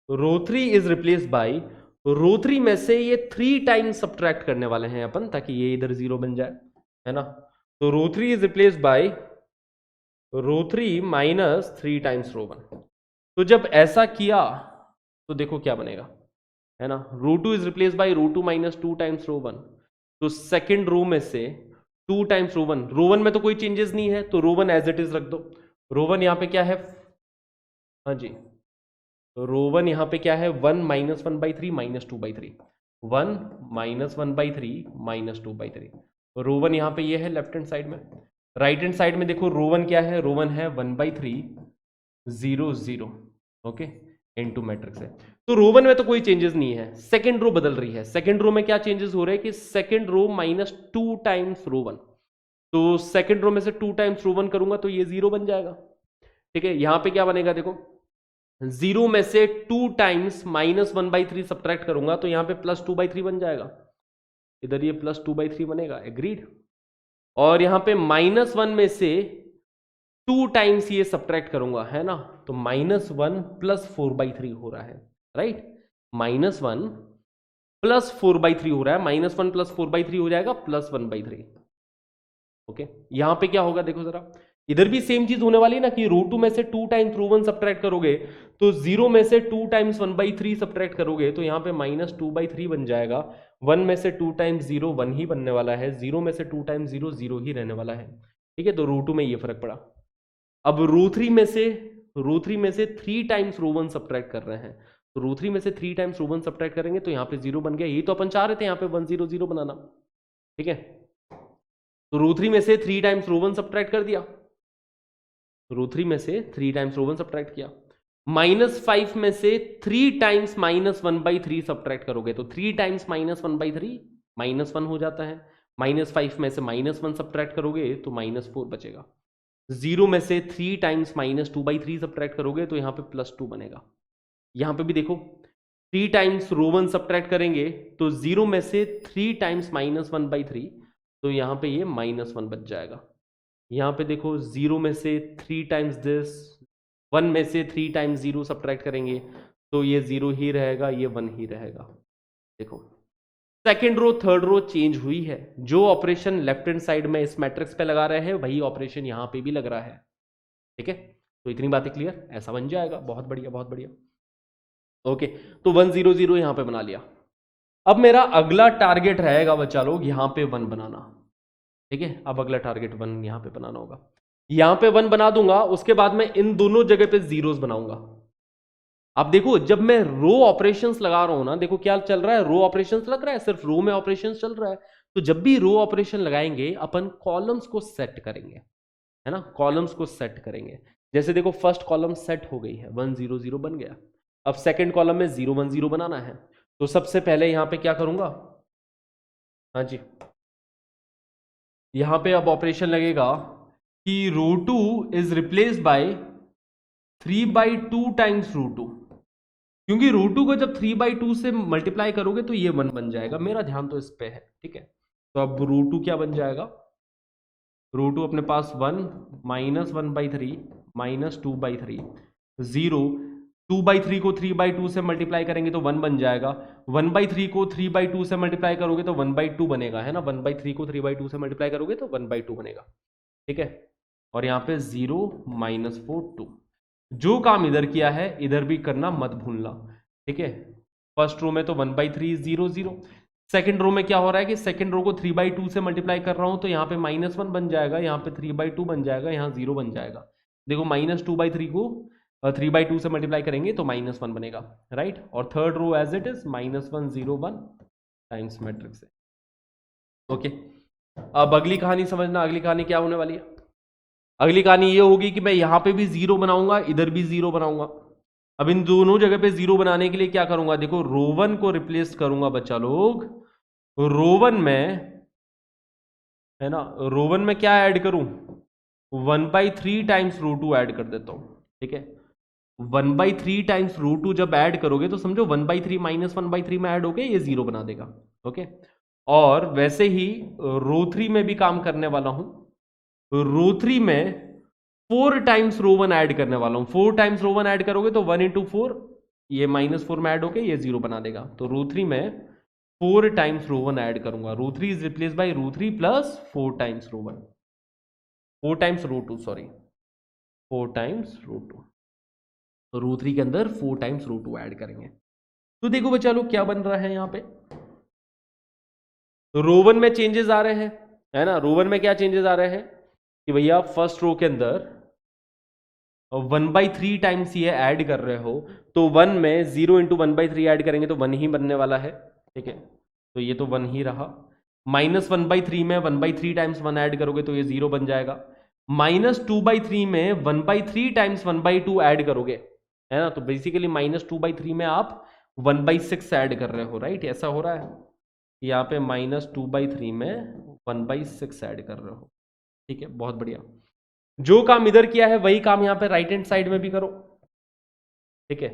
row 3 is replaced by row 3 में से ये 3 टाइम्स सब्ट्रैक्ट करने वाले हैं अपन, ताकि ये इधर 0 बन जाए, है ना। तो row 3 is replaced by row 3 -3 times row 1। तो जब ऐसा किया तो देखो क्या बनेगा, है ना। Row 2 is replaced by row 2 -2 times row 1। तो सेकेंड रो में से 2 टाइम्स रो 1, रो 1 में तो कोई चेंजेस नहीं है, तो रो 1 एज इट इज रख दो। रो 1 यहाँ पे क्या है, हाँ जी, तो रो 1 यहाँ पे क्या है, 1 -1/3 -2/3, 1 -1/3 -2/3। रो 1 यहाँ पे ये है लेफ्ट हैंड साइड में। राइट हैंड साइड में देखो रो 1 क्या है, रो 1 है 1/3 0 0, ओके, इनटू मैट्रिक्स है। तो रो 1 में तो कोई चेंजेस नहीं है, सेकंड रो बदल रही है। सेकंड रो में क्या चेंजेस हो रहे हैं कि सेकंड रो -2 टाइम्स रो 1। तो सेकंड रो में से 2 टाइम्स रो 1 करूंगा तो ये 0 बन जाएगा, ठीक है। यहां पे क्या बनेगा, देखो 0 में से 2 टाइम्स -1/3 सब्ट्रैक्ट करूंगा तो यहां पे +2/3 बन जाएगा, इधर ये +2/3 बनेगा, एग्रीड। और यहां पे -1 में से 2 टाइम्स ये सब्ट्रैक्ट करूंगा, है ना, तो -1 + 4/3 हो रहा है, राइट। -1 + 4/3 हो रहा है, -1 + 4/3 हो जाएगा +1/3, ओके। यहां पे क्या होगा देखो जरा, इधर भी सेम चीज होने वाली है ना, कि रो 2 में से 2 टाइम्स रो 1 सब्ट्रैक्ट करोगे तो 0 में से 2 टाइम्स 1/3 सब्ट्रैक्ट करोगे तो यहाँ पे -2/3 बन जाएगा। 1 में से 2 टाइम्स 0 1 ही बनने वाला है, 0 में से 2 टाइम्स 0 0 ही रहने वाला है, ठीक है। तो रो 2 में ये फर्क पड़ा। अब रो 3 में से 3 टाइम्स रो 1 सब्ट्रैक्ट कर रहे हैं, तो रो 3 में से 3 टाइम्स रो 1 सब्ट्रैक्ट करेंगे तो यहाँ पे 0 बन गया। यही तो अपन चाह रहे थे, यहाँ पे 1 0 0 बनाना, ठीक है। तो रो 3 में से 3 टाइम्स रो 1 सब्ट्रैक्ट कर दिया, रो 3 में से 3 टाइम्स रो 1 सब्ट्रैक्ट किया। -5 में से 3 टाइम्स -1/3 सब्ट्रैक्ट करोगे तो 3 टाइम्स -1/3 -1 हो जाता है, -5 में से -1 सब्ट्रैक्ट करोगे तो -4 बचेगा। 0 में से 3 टाइम्स -2/3 सब्ट्रैक्ट करोगे तो यहाँ पे +2 बनेगा। यहाँ पे भी देखो 3 टाइम्स रो 1 सब्ट्रैक्ट करेंगे तो 0 में से 3 टाइम्स -1/3, तो यहाँ पे ये -1 बच जाएगा। यहाँ पे देखो 0 में से 3 टाइम्स दिस, 1 में से 3 टाइम्स 0 सब्ट्रैक्ट करेंगे तो ये 0 ही रहेगा, ये 1 ही रहेगा। देखो second row third row change हुई है। जो ऑपरेशन लेफ्ट हैंड साइड में इस मैट्रिक्स पे लगा रहे हैं वही ऑपरेशन यहाँ पे भी लग रहा है। ठीक है, तो इतनी बातें क्लियर, ऐसा बन जाएगा। बहुत बढ़िया, बहुत बढ़िया। ओके, तो 1 0 0 यहां पे बना लिया। अब मेरा अगला टारगेट रहेगा बच्चा लोग यहां पे 1 बनाना। ठीक है, अब अगला टारगेट 1 यहां पे बनाना होगा। यहां पे 1 बना दूंगा, उसके बाद मैं इन दोनों जगह पे जीरोस बनाऊंगा। अब देखो जब मैं रो ऑपरेशंस लगा रहा हूं ना, देखो क्या चल रहा है, रो ऑपरेशंस लग रहा है, सिर्फ रो में ऑपरेशंस चल रहा है। तो जब भी रो ऑपरेशन लगाएंगे अपन कॉलम्स को सेट करेंगे, है ना, कॉलम्स को सेट करेंगे। जैसे देखो फर्स्ट कॉलम सेट हो गई है, 1 0 0 बन गया। अब सेकंड कॉलम में 0 1 0 बनाना है, तो सबसे पहले यहां पे क्या करूंगा, हाँ जी, यहां पे अब ऑपरेशन लगेगा कि रो 2 is replaced bye 3/2 times row 2, क्योंकि रो 2 को जब 3/2 से मल्टीप्लाई करोगे तो ये 1 बन जाएगा। मेरा ध्यान तो इस पे है। ठीक है, तो अब रो 2 क्या बन जाएगा, रो 2 अपने पास 1 -1/3 -2/3 0, 2/3 को 3/2 से मल्टीप्लाई करेंगे तो 1 बन जाएगा। 1/3 को 3/2 से मल्टीप्लाई करोगे तो 1/2 बनेगा, है ना। 1/3 को 3/2 से मल्टीप्लाई करोगे तो 1/2 बनेगा। ठीक है, और यहाँ पे 0 -4 2। जो काम इधर किया है इधर भी करना मत भूलना। ठीक है, फर्स्ट रो में तो 1/3 0 0। सेकंड रो में क्या हो रहा है कि सेकंड रो को 3/2 से मल्टीप्लाई कर रहा हूं तो यहाँ पे -1 बन जाएगा, यहाँ पे 3/2 बन जाएगा, यहाँ 0 बन जाएगा। देखो -2/3 को 3/2 से मल्टीप्लाई करेंगे तो -1 बनेगा, राइट। और third row as it is -1 0 1 times matrix है। ओके, अब अगली कहानी समझना। अगली कहानी क्या होने वाली है, अगली कहानी ये होगी कि मैं यहां पे भी 0 बनाऊंगा, इधर भी 0 बनाऊंगा। अब इन दोनों जगह पे 0 बनाने के लिए क्या करूंगा, देखो रो 1 को रिप्लेस करूंगा बच्चा लोग रो 1 में, है ना। रो 1 में क्या ऐड करूं, 1/3 टाइम्स रो 2 ऐड कर देता हूं। ठीक है, 1/3 टाइम्स रो 2 जब ऐड करोगे तो समझो 1/3 -1/3 में ऐड होके ये 0 बना देगा। ओके, और वैसे ही रो 3 में भी काम करने वाला हूं। रो 3 में 4 टाइम्स रो 1 ऐड करने वाला हूं। 4 टाइम्स रो 1 ऐड करोगे तो 1 × 4 ये -4 में ऐड होके ये 0 बना देगा। तो रो 3 में 4 टाइम्स रो 1 ऐड करूंगा। Row 3 is replace by row 3 plus 4 times row 1, 4 times row 2, sorry 4 times row 2। तो रो 3 के अंदर 4 टाइम्स रो 2 ऐड करेंगे। तो देखो बच्चा लोग क्या बन रहा है यहाँ पे, रो 1 में चेंजेस आ रहे हैं, है ना। रो 1 में क्या चेंजेस आ रहे हैं कि भैया फर्स्ट रो के अंदर 1/3 टाइम्स ये ऐड कर रहे हो, तो 1 में 0 × 1/3 ऐड करेंगे तो 1 ही बनने वाला है। ठीक है, तो ये तो 1 ही रहा। -1/3 में 1/3 टाइम्स 1 ऐड करोगे तो ये 0 बन जाएगा। -2/3 में 1/3 टाइम्स 1/2 ऐड करोगे, है ना, तो बेसिकली -2/3 में आप 1/6 ऐड कर रहे हो, राइट। ऐसा हो रहा है, यहाँ पे -2/3 में 1/6 ऐड कर रहे हो। ठीक है, बहुत बढ़िया। जो काम इधर किया है वही काम यहाँ पे राइट हैंड साइड में भी करो। ठीक है,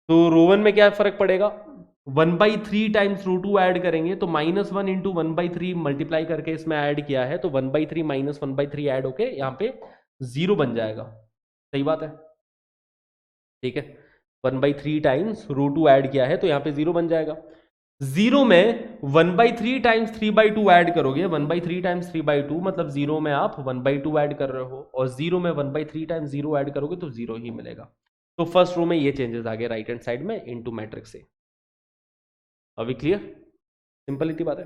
तो रो 1 में क्या फर्क पड़ेगा, 1/3 टाइम्स रो 2 ऐड करेंगे तो -1 × 1/3 मल्टीप्लाई करके इसमें ऐड किया है तो 1/3 - 1/3 ऐड होके यहाँ पे 0 बन जाएगा। सही बात है, ठीक है। 1/3 टाइम्स रो 2 ऐड किया है तो यहाँ पे 0 बन जाएगा। 0 में 1/3 टाइम्स 3/2 ऐड करोगे, 1/3 टाइम्स 3/2 मतलब 0 में आप 1/2 ऐड कर रहे हो, और 0 में 1/3 टाइम्स 0 ऐड करोगे तो 0 ही मिलेगा। तो फर्स्ट रो में ये चेंजेस आ गए राइट हैंड साइड में इनटू मैट्रिक्स से। अभी क्लियर, सिंपल इतनी बात है।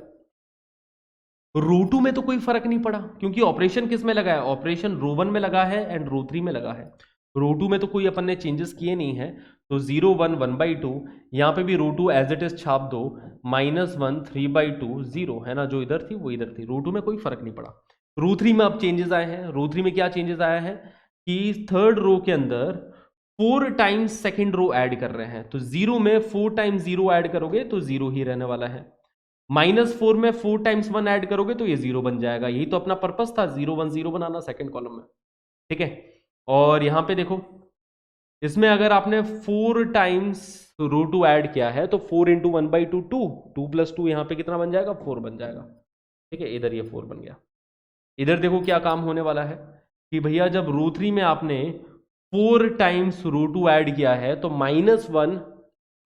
रो 2 में तो कोई फर्क नहीं पड़ा क्योंकि ऑपरेशन किस में लगा है, ऑपरेशन रो 1 में लगा है एंड रो 3 में लगा है। रो 2 में तो कोई अपन ने चेंजेस किए नहीं है, तो 0 1 1/2, यहाँ पे भी रो 2 एज इट इज छाप दो, -1 3/2 0, है ना, जो इधर थी वो इधर थी। रो 2 में कोई फर्क नहीं पड़ा। रो 3 में अब चेंजेस आए हैं। रो 3 में क्या चेंजेस आया है कि थर्ड रो के अंदर 4 टाइम्स सेकेंड रो ऐड कर रहे हैं, तो 0 में 4 टाइम्स 0 ऐड करोगे तो 0 ही रहने वाला है। -4 में 4 टाइम्स 1 ऐड करोगे तो ये 0 बन जाएगा। यही तो अपना पर्पस था, 0 1 0 बनाना सेकंड कॉलम में, ठीक है। और यहां पे देखो, इसमें अगर आपने 4 टाइम्स रो 2 ऐड किया है तो 4 इंटू 1/2 2, 2 + 2 यहां पे कितना बन जाएगा, 4 बन जाएगा, ठीक है। इधर ये 4 बन गया। इधर देखो क्या काम होने वाला है कि भैया जब रो 3 में आपने 4 टाइम्स रो 2 ऐड किया है तो -1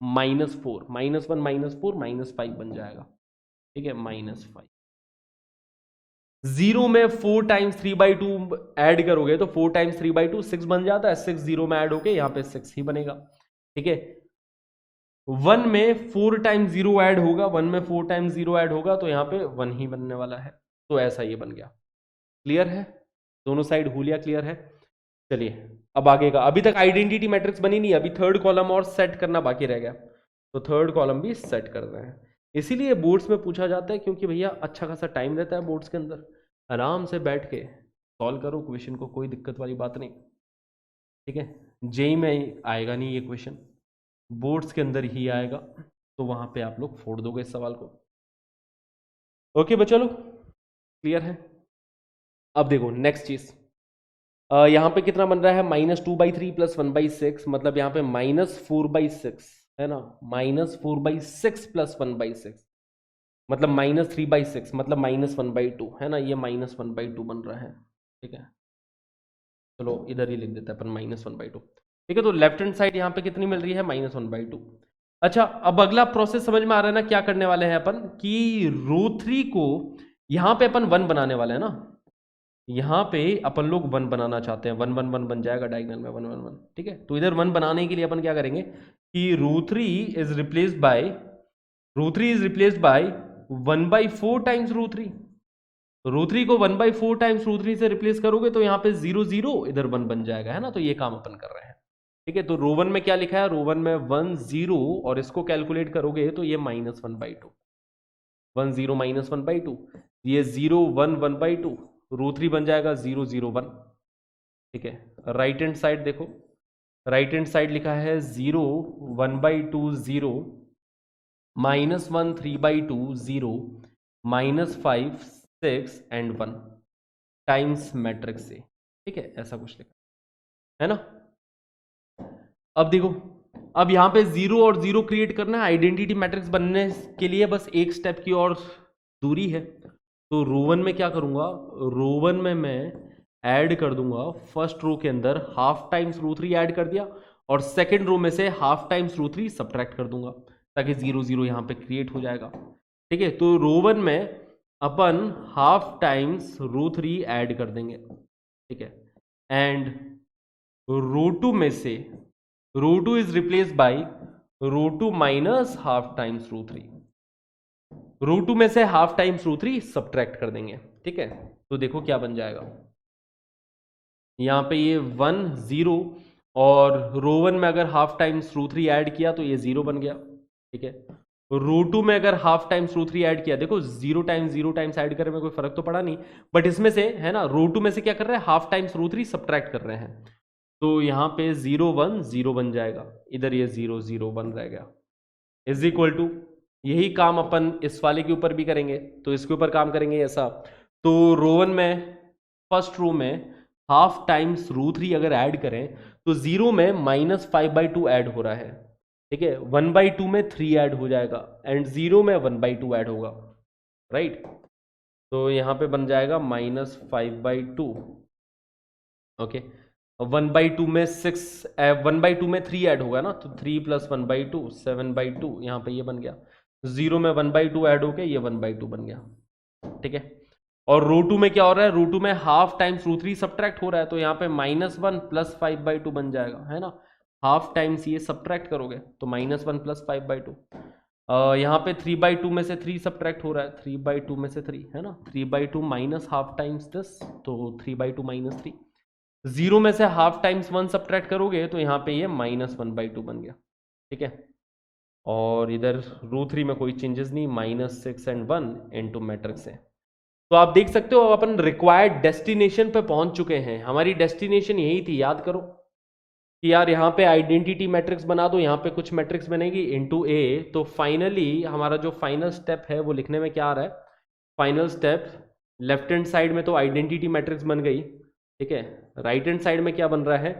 -4 -1 -4 -5 बन जाएगा, ठीक है, -5। 0 में 4 टाइम्स 3/2 ऐड करोगे तो 4 टाइम्स 3/2 6 बन जाता है, 6 0 में ऐड होके यहां पे 6 ही बनेगा, ठीक है। 1 में 4 टाइम्स 0 ऐड होगा, 1 में 4 टाइम्स 0 ऐड होगा तो यहां पे 1 ही बनने वाला है, तो ऐसा ये बन गया। क्लियर है, दोनों साइड हुलिया क्लियर है। चलिए अब आगे का, अभी तक आइडेंटिटी मैट्रिक्स बनी नहीं, अभी थर्ड कॉलम और सेट करना बाकी रह गया, तो थर्ड कॉलम भी सेट कर रहे हैं। इसीलिए बोर्ड्स में पूछा जाता है, क्योंकि भैया अच्छा खासा टाइम रहता है बोर्ड्स के अंदर, आराम से बैठ के सॉल्व करो क्वेश्चन को, कोई दिक्कत वाली बात नहीं, ठीक है। जेई में आएगा नहीं ये क्वेश्चन, बोर्ड्स के अंदर ही आएगा, तो वहां पे आप लोग फोड़ दोगे इस सवाल को। ओके बच्चा लोग, क्लियर है। अब देखो नेक्स्ट चीज, यहाँ पे कितना बन रहा है, -2/3 + 1/6, मतलब यहाँ पे -4/6 है ना, -4/6 + 1/6 मतलब -3/6 मतलब -1/2 है ना, ये -1/2 बन रहा है, ठीक है। चलो इधर ही लिख देते हैं अपन -1/2, ठीक है। तो लेफ्ट हैंड साइड यहाँ पे कितनी मिल रही है, -1/2। अच्छा अब अगला प्रोसेस समझ में आ रहा है ना, क्या करने वाले हैं अपन कि रो 3 को यहाँ पे अपन 1 बनाने वाले हैं ना, यहाँ पे अपन लोग 1 बनाना चाहते हैं, 1 1 1 बन जाएगा डायगोनल में, 1 1 1, ठीक है। तो इधर 1 बनाने के लिए अपन क्या करेंगे कि रो 3 is replaced bye 1/4 times row 3। रो 3 को 1/4 टाइम्स रो 3 से रिप्लेस करोगे तो यहाँ पे 0 0 इधर 1 बन जाएगा, है ना। तो ये काम अपन कर रहे हैं, ठीक है। तो रो 1 में क्या लिखा है, रो 1 में 1 0 और इसको कैलकुलेट करोगे तो ये -1/2, 1 0 -1/2, ये 0 1 1/2, रो 3 बन जाएगा 0 0 1, ठीक है। राइट हैंड साइड देखो, राइट हैंड साइड लिखा है 0 1/2 0 -1 3/2 0 -5 6 एंड 1 टाइम्स मैट्रिक्स से, ठीक है, ऐसा कुछ लिखा है ना। अब देखो, अब यहां पे 0 और 0 क्रिएट करना है, आइडेंटिटी मैट्रिक्स बनने के लिए बस एक स्टेप की और दूरी है। तो रो 1 में क्या करूंगा, रो 1 में मैं ऐड कर दूंगा, फर्स्ट रो के अंदर हाफ टाइम्स रो 3 ऐड कर दिया और सेकंड रो में से हाफ टाइम्स रो 3 सब्ट्रैक्ट कर दूंगा, ताकि 0 0 यहां पे क्रिएट हो जाएगा, ठीक है। तो रो 1 में अपन हाफ टाइम्स रो 3 ऐड कर देंगे, ठीक है। एंड रो 2 में से row 2 is replace by row 2 minus half times row 3, row 2 में से हाफ टाइम्स रो 3 सब्ट्रैक्ट कर देंगे, ठीक है। तो देखो क्या बन जाएगा, यहां पे ये 1 0 और रो 1 में अगर हाफ टाइम्स रो 3 ऐड किया तो ये 0 बन गया, ठीक है। रो 2 में अगर हाफ टाइम्स रो 3 ऐड किया, देखो 0 टाइम्स ऐड करने में कोई फर्क तो पड़ा नहीं, बट इसमें से है ना, रो 2 में से क्या कर रहे हैं, हाफ टाइम्स रो 3 सब्ट्रैक्ट कर रहे हैं, तो यहां पे 0 1 0 बन जाएगा, इधर ये 0 0 1 रह गया, इज इक्वल टू, यही काम अपन इस वाले के ऊपर भी करेंगे, तो इसके ऊपर काम करेंगे ऐसा। तो रो 1 में फर्स्ट रो में हाफ टाइम्स रो 3 अगर ऐड करें तो 0 में -5/2 ऐड हो रहा है, ठीक है। 1/2 में 3 ऐड हो जाएगा एंड 0 में 1/2 ऐड होगा, राइट। तो यहाँ पे बन जाएगा -5/2, ओके। 1/2 में 6, 1/2 में 3 ऐड होगा ना, तो 3 + 1/2 7/2, यहाँ पे ये बन गया, 0 में 1/2 ऐड होके ये 1/2 बन गया, ठीक है। और रो 2 में क्या हो रहा है, रो 2 में हाफ टाइम्स रो 3 सब्ट्रैक्ट हो रहा है, तो यहाँ पे -1 + 5/2 बन जाएगा, है ना। हाफ टाइम्स ये सब्ट्रैक्ट करोगे तो -1 + 5/2, यहाँ पे 3/2 में से 3 सब्ट्रैक्ट हो रहा है, 3/2 में से 3 है ना, 3/2 माइनस हाफ टाइम्स दिस, तो 3/2 - 3, 0 में से हाफ टाइम्स 1 सब्ट्रैक्ट करोगे तो यहाँ पे ये -1/2 बन गया, ठीक है। और इधर रो 3 में कोई चेंजेस नहीं, -6 एंड 1 इनटू मैट्रिक्स है। तो आप देख सकते हो अपन रिक्वायर्ड डेस्टिनेशन पे पहुंच चुके हैं, हमारी डेस्टिनेशन यही थी, याद करो, कि यार यहाँ पे आइडेंटिटी मैट्रिक्स बना दो, यहाँ पे कुछ मैट्रिक्स बनेगी इनटू ए, तो फाइनली हमारा जो फाइनल स्टेप है वो लिखने में क्या आ रहा है, final step left hand side में तो आइडेंटिटी मैट्रिक्स बन गई, ठीक है, राइट हैंड साइड में क्या बन रहा है,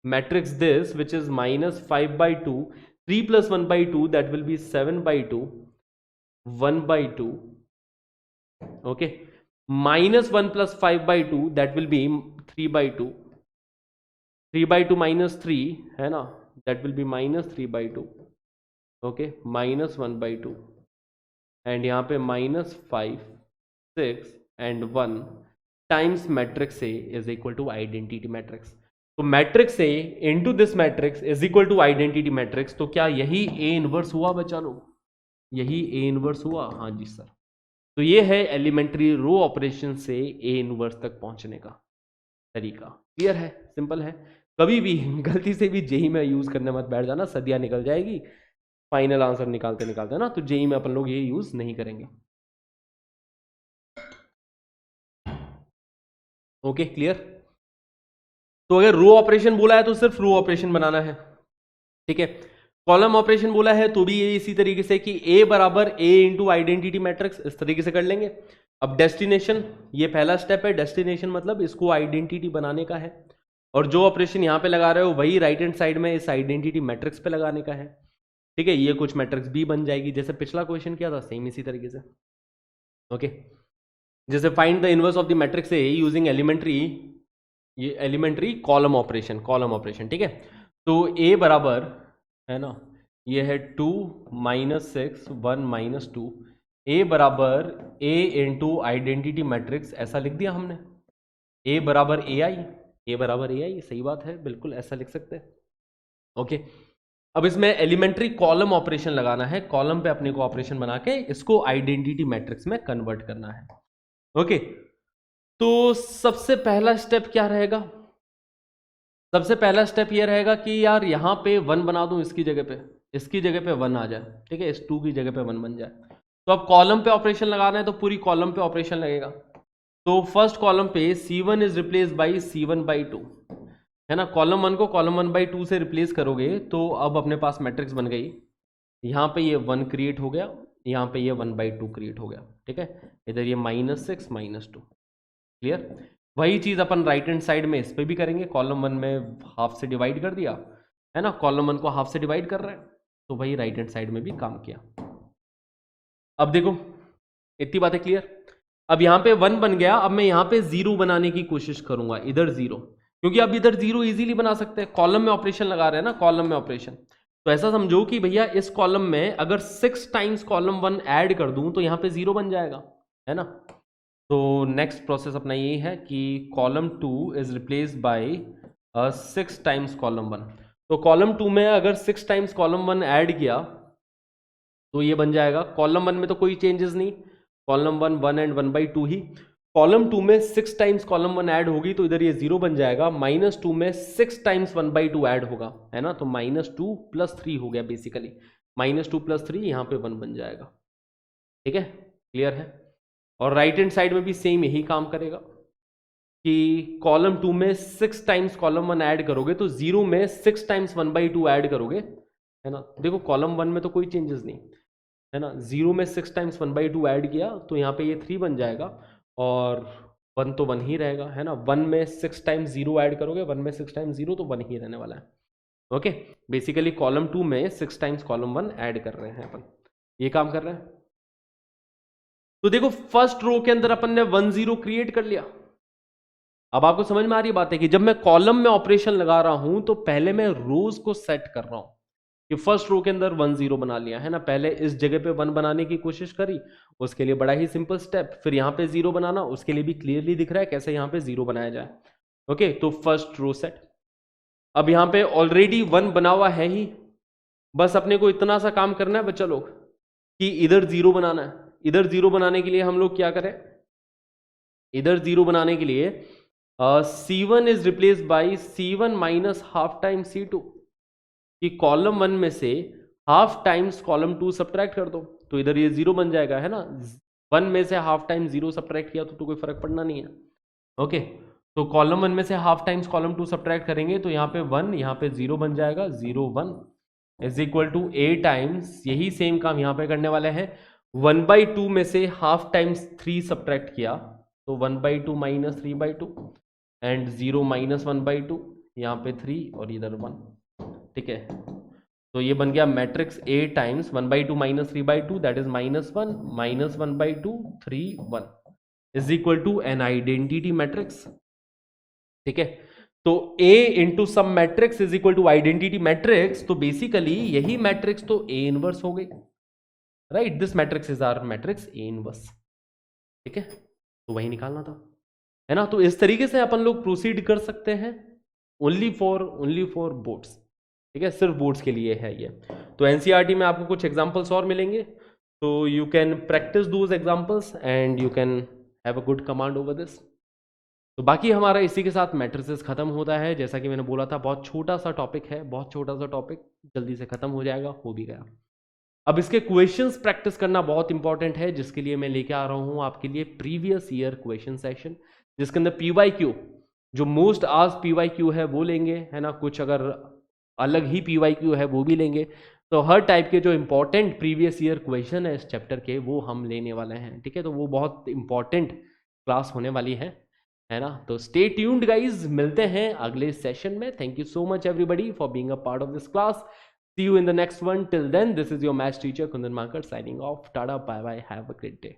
matrix this which is -5/2, 3 + 1/2 that will be 7/2, 1/2, okay, -1 + 5/2 that will be 3/2, 3/2 -3 है ना, that will be -3/2, okay, -1/2, and यहाँ पे -5, 6 and 1 times matrix A is equal to identity matrix. तो matrix A into this matrix is equal to identity matrix. तो क्या यही A inverse हुआ बच्चा लोग, यही ए इनवर्स हुआ? हाँ जी सर। तो ये है एलिमेंट्री रो ऑपरेशन से ए इनवर्स तक पहुंचने का तरीका। क्लियर है, सिंपल है। कभी भी गलती से भी जेई में यूज करने मत बैठ जाना, सदियां निकल जाएगी फाइनल आंसर निकालते निकालते ना, तो जेई में अपन लोग ये यूज नहीं करेंगे। Okay clear. तो अगर रो ऑपरेशन बोला है तो सिर्फ रो ऑपरेशन बनाना है, ठीक है। कॉलम ऑपरेशन बोला है तो भी ये इसी तरीके से कि ए बराबर ए इंटू आइडेंटिटी मैट्रिक्स, इस तरीके से कर लेंगे। अब डेस्टिनेशन, ये पहला स्टेप है, डेस्टिनेशन मतलब इसको आइडेंटिटी बनाने का है, और जो ऑपरेशन यहाँ पे लगा रहे हो वही राइट हैंड साइड में इस आइडेंटिटी मैट्रिक्स पे लगाने का है, ठीक है। ये कुछ मैट्रिक्स भी बन जाएगी, जैसे पिछला क्वेश्चन किया था सेम इसी तरीके से, ओके। जैसे find the inverse of the matrix A using elementary, ये elementary column operation, column operation, ठीक है। तो ए बराबर है ना, ये है 2 - 6 1 - 2, ए बराबर ए इंटू आइडेंटिटी मैट्रिक्स, ऐसा लिख दिया हमने। ए बराबर ए आई, ए बराबर ए आई, सही बात है, बिल्कुल ऐसा लिख सकते हैं, ओके। अब इसमें एलिमेंट्री कॉलम ऑपरेशन लगाना है, कॉलम पे अपने को ऑपरेशन बना के इसको आइडेंटिटी मैट्रिक्स में कन्वर्ट करना है, ओके। तो सबसे पहला स्टेप क्या रहेगा, सबसे पहला स्टेप ये रहेगा कि यार यहाँ पे 1 बना दूं, इसकी जगह पे, इसकी जगह पे 1 आ जाए, ठीक है, इस 2 की जगह पे 1 बन जाए। तो अब कॉलम पे ऑपरेशन लगाना है तो पूरी कॉलम पे ऑपरेशन लगेगा। तो फर्स्ट कॉलम पे C1 is replace by C1/2, है ना। कॉलम 1 को कॉलम 1/2 से रिप्लेस करोगे तो अब अपने पास मैट्रिक्स बन गई। यहाँ पे ये 1 क्रिएट हो गया, यहाँ पे ये 1/2 क्रिएट हो गया, ठीक है। इधर ये -6 - 2, क्लियर। वही चीज अपन राइट हैंड साइड में इस पे भी करेंगे, कॉलम 1 में हाफ से डिवाइड कर दिया, है ना, कॉलम 1 को हाफ से डिवाइड कर रहे हैं, तो वही राइट हैंड साइड में भी काम किया। अब देखो इतनी बातें क्लियर। अब यहाँ पे 1 बन गया, अब मैं यहाँ पे 0 बनाने की कोशिश करूंगा, इधर 0, क्योंकि अब इधर 0 इजीली बना सकते हैं, कॉलम में ऑपरेशन लगा रहे हैं ना, कॉलम में ऑपरेशन। तो ऐसा समझो कि भैया इस कॉलम में अगर 6 टाइम्स कॉलम 1 ऐड कर दूं तो यहाँ पे 0 बन जाएगा, है ना। तो नेक्स्ट प्रोसेस अपना ये है कि column 2 is replace bye 6 times column 1। तो कॉलम 2 में अगर 6 टाइम्स कॉलम 1 ऐड किया तो ये बन जाएगा, कॉलम 1 में तो कोई चेंजेस नहीं, कॉलम 1 1 एंड 1/2 ही। कॉलम 2 में 6 टाइम्स कॉलम 1 ऐड होगी तो इधर ये 0 बन जाएगा। -2 में 6 टाइम्स 1/2 ऐड होगा, है ना, तो -2 + 3 हो गया बेसिकली, -2 + 3 यहाँ पे 1 बन जाएगा, ठीक है, क्लियर है। और राइट हैंड साइड में भी सेम यही काम करेगा कि कॉलम 2 में 6 टाइम्स कॉलम 1 ऐड करोगे तो 0 में 6 टाइम्स 1/2 ऐड करोगे, है ना। देखो कॉलम 1 में तो कोई चेंजेस नहीं, है ना, 0 में 6 टाइम्स 1/2 ऐड किया तो यहाँ पे ये 3 बन जाएगा, और 1 तो 1 ही रहेगा, है ना। 1 में 6 टाइम्स 0 ऐड करोगे, 1 में 6 टाइम्स 0 तो 1 ही रहने वाला है, ओके। बेसिकली कॉलम 2 में 6 टाइम्स कॉलम 1 ऐड कर रहे हैं अपन, ये काम कर रहे हैं। तो देखो फर्स्ट रो के अंदर अपन ने 1 0 क्रिएट कर लिया। अब आपको समझ में आ रही बात है कि जब मैं कॉलम में ऑपरेशन लगा रहा हूं तो पहले मैं रोज को सेट कर रहा हूं कि फर्स्ट रो के अंदर 1 0 बना लिया, है ना। पहले इस जगह पे 1 बनाने की कोशिश करी, उसके लिए बड़ा ही सिंपल स्टेप, फिर यहां पे 0 बनाना, उसके लिए भी क्लियरली दिख रहा है कैसे यहां पे 0 बनाया जाए, ओके। तो फर्स्ट रो सेट। अब यहां पे ऑलरेडी 1 बना हुआ है ही, बस अपने को इतना सा काम करना है बच्चा लोग कि इधर 0 बनाना है। इधर 0 बनाने के लिए हम लोग क्या करें, इधर 0 बनाने के लिए C1 is replace by C1 - half time C2, कि कॉलम 1 में से हाफ टाइम्स कॉलम 2 सब्ट्रैक्ट कर दो तो इधर ये 0 बन जाएगा, है ना। 1 में से हाफ टाइम 0 सब्ट्रैक्ट किया तो कोई फर्क पड़ना नहीं है, ओके। तो कॉलम 1 में से हाफ टाइम्स कॉलम 2 सब्ट्रैक्ट करेंगे तो यहाँ पे 1, यहाँ पे 0 बन जाएगा, 0 1 is equal to A times, यही सेम काम यहाँ पे करने वाले हैं। 1/2 में से हाफ टाइम्स 3 सब्ट्रैक्ट किया तो 1/2 माइनस 3/2 एंड 0 माइनस 1/2, यहाँ पे 3 और इधर 1, ठीक है। तो ये बन गया matrix A times 1/2 minus 3/2 that is -1 minus 1/2 3 1 is equal to an identity matrix, ठीक है। तो A into some matrix is equal to identity matrix, तो बेसिकली यही मैट्रिक्स तो A इनवर्स हो गई, right. This matrix is our matrix A inverse, ठीक है। तो वही निकालना था, है ना। तो इस तरीके से अपन लोग प्रोसीड कर सकते हैं, ओनली फॉर बोर्ड्स, ठीक है, सिर्फ बोर्ड्स के लिए है ये। तो एनसीईआरटी में आपको कुछ एग्जांपल्स और मिलेंगे, तो you can practice those examples and you can have a good command over this. तो बाकी हमारा इसी के साथ मैट्रिसेस खत्म होता है। जैसा कि मैंने बोला था, बहुत छोटा सा टॉपिक है, बहुत छोटा सा टॉपिक, जल्दी से खत्म हो जाएगा, हो भी गया। अब इसके क्वेश्चंस प्रैक्टिस करना बहुत इंपॉर्टेंट है, जिसके लिए मैं लेके आ रहा हूं आपके लिए प्रीवियस ईयर क्वेश्चन सेशन, जिसके अंदर पीवाईक्यू, जो मोस्ट आज पीवाईक्यू है वो लेंगे, है ना। कुछ अगर अलग ही पीवाईक्यू है वो भी लेंगे। तो हर टाइप के जो इंपॉर्टेंट प्रीवियस ईयर क्वेश्चन है इस चैप्टर के, वो हम लेने वाले हैं, ठीक है। तो वो बहुत इंपॉर्टेंट क्लास होने वाली है ना। तो स्टे ट्यून्ड गाइज, मिलते हैं अगले सेशन में। Thank you so much everybody for being a part of this class. See you in the next one. Till then, this is your maths teacher Kundan Mankar signing off. Tada, bye bye. Have a great day.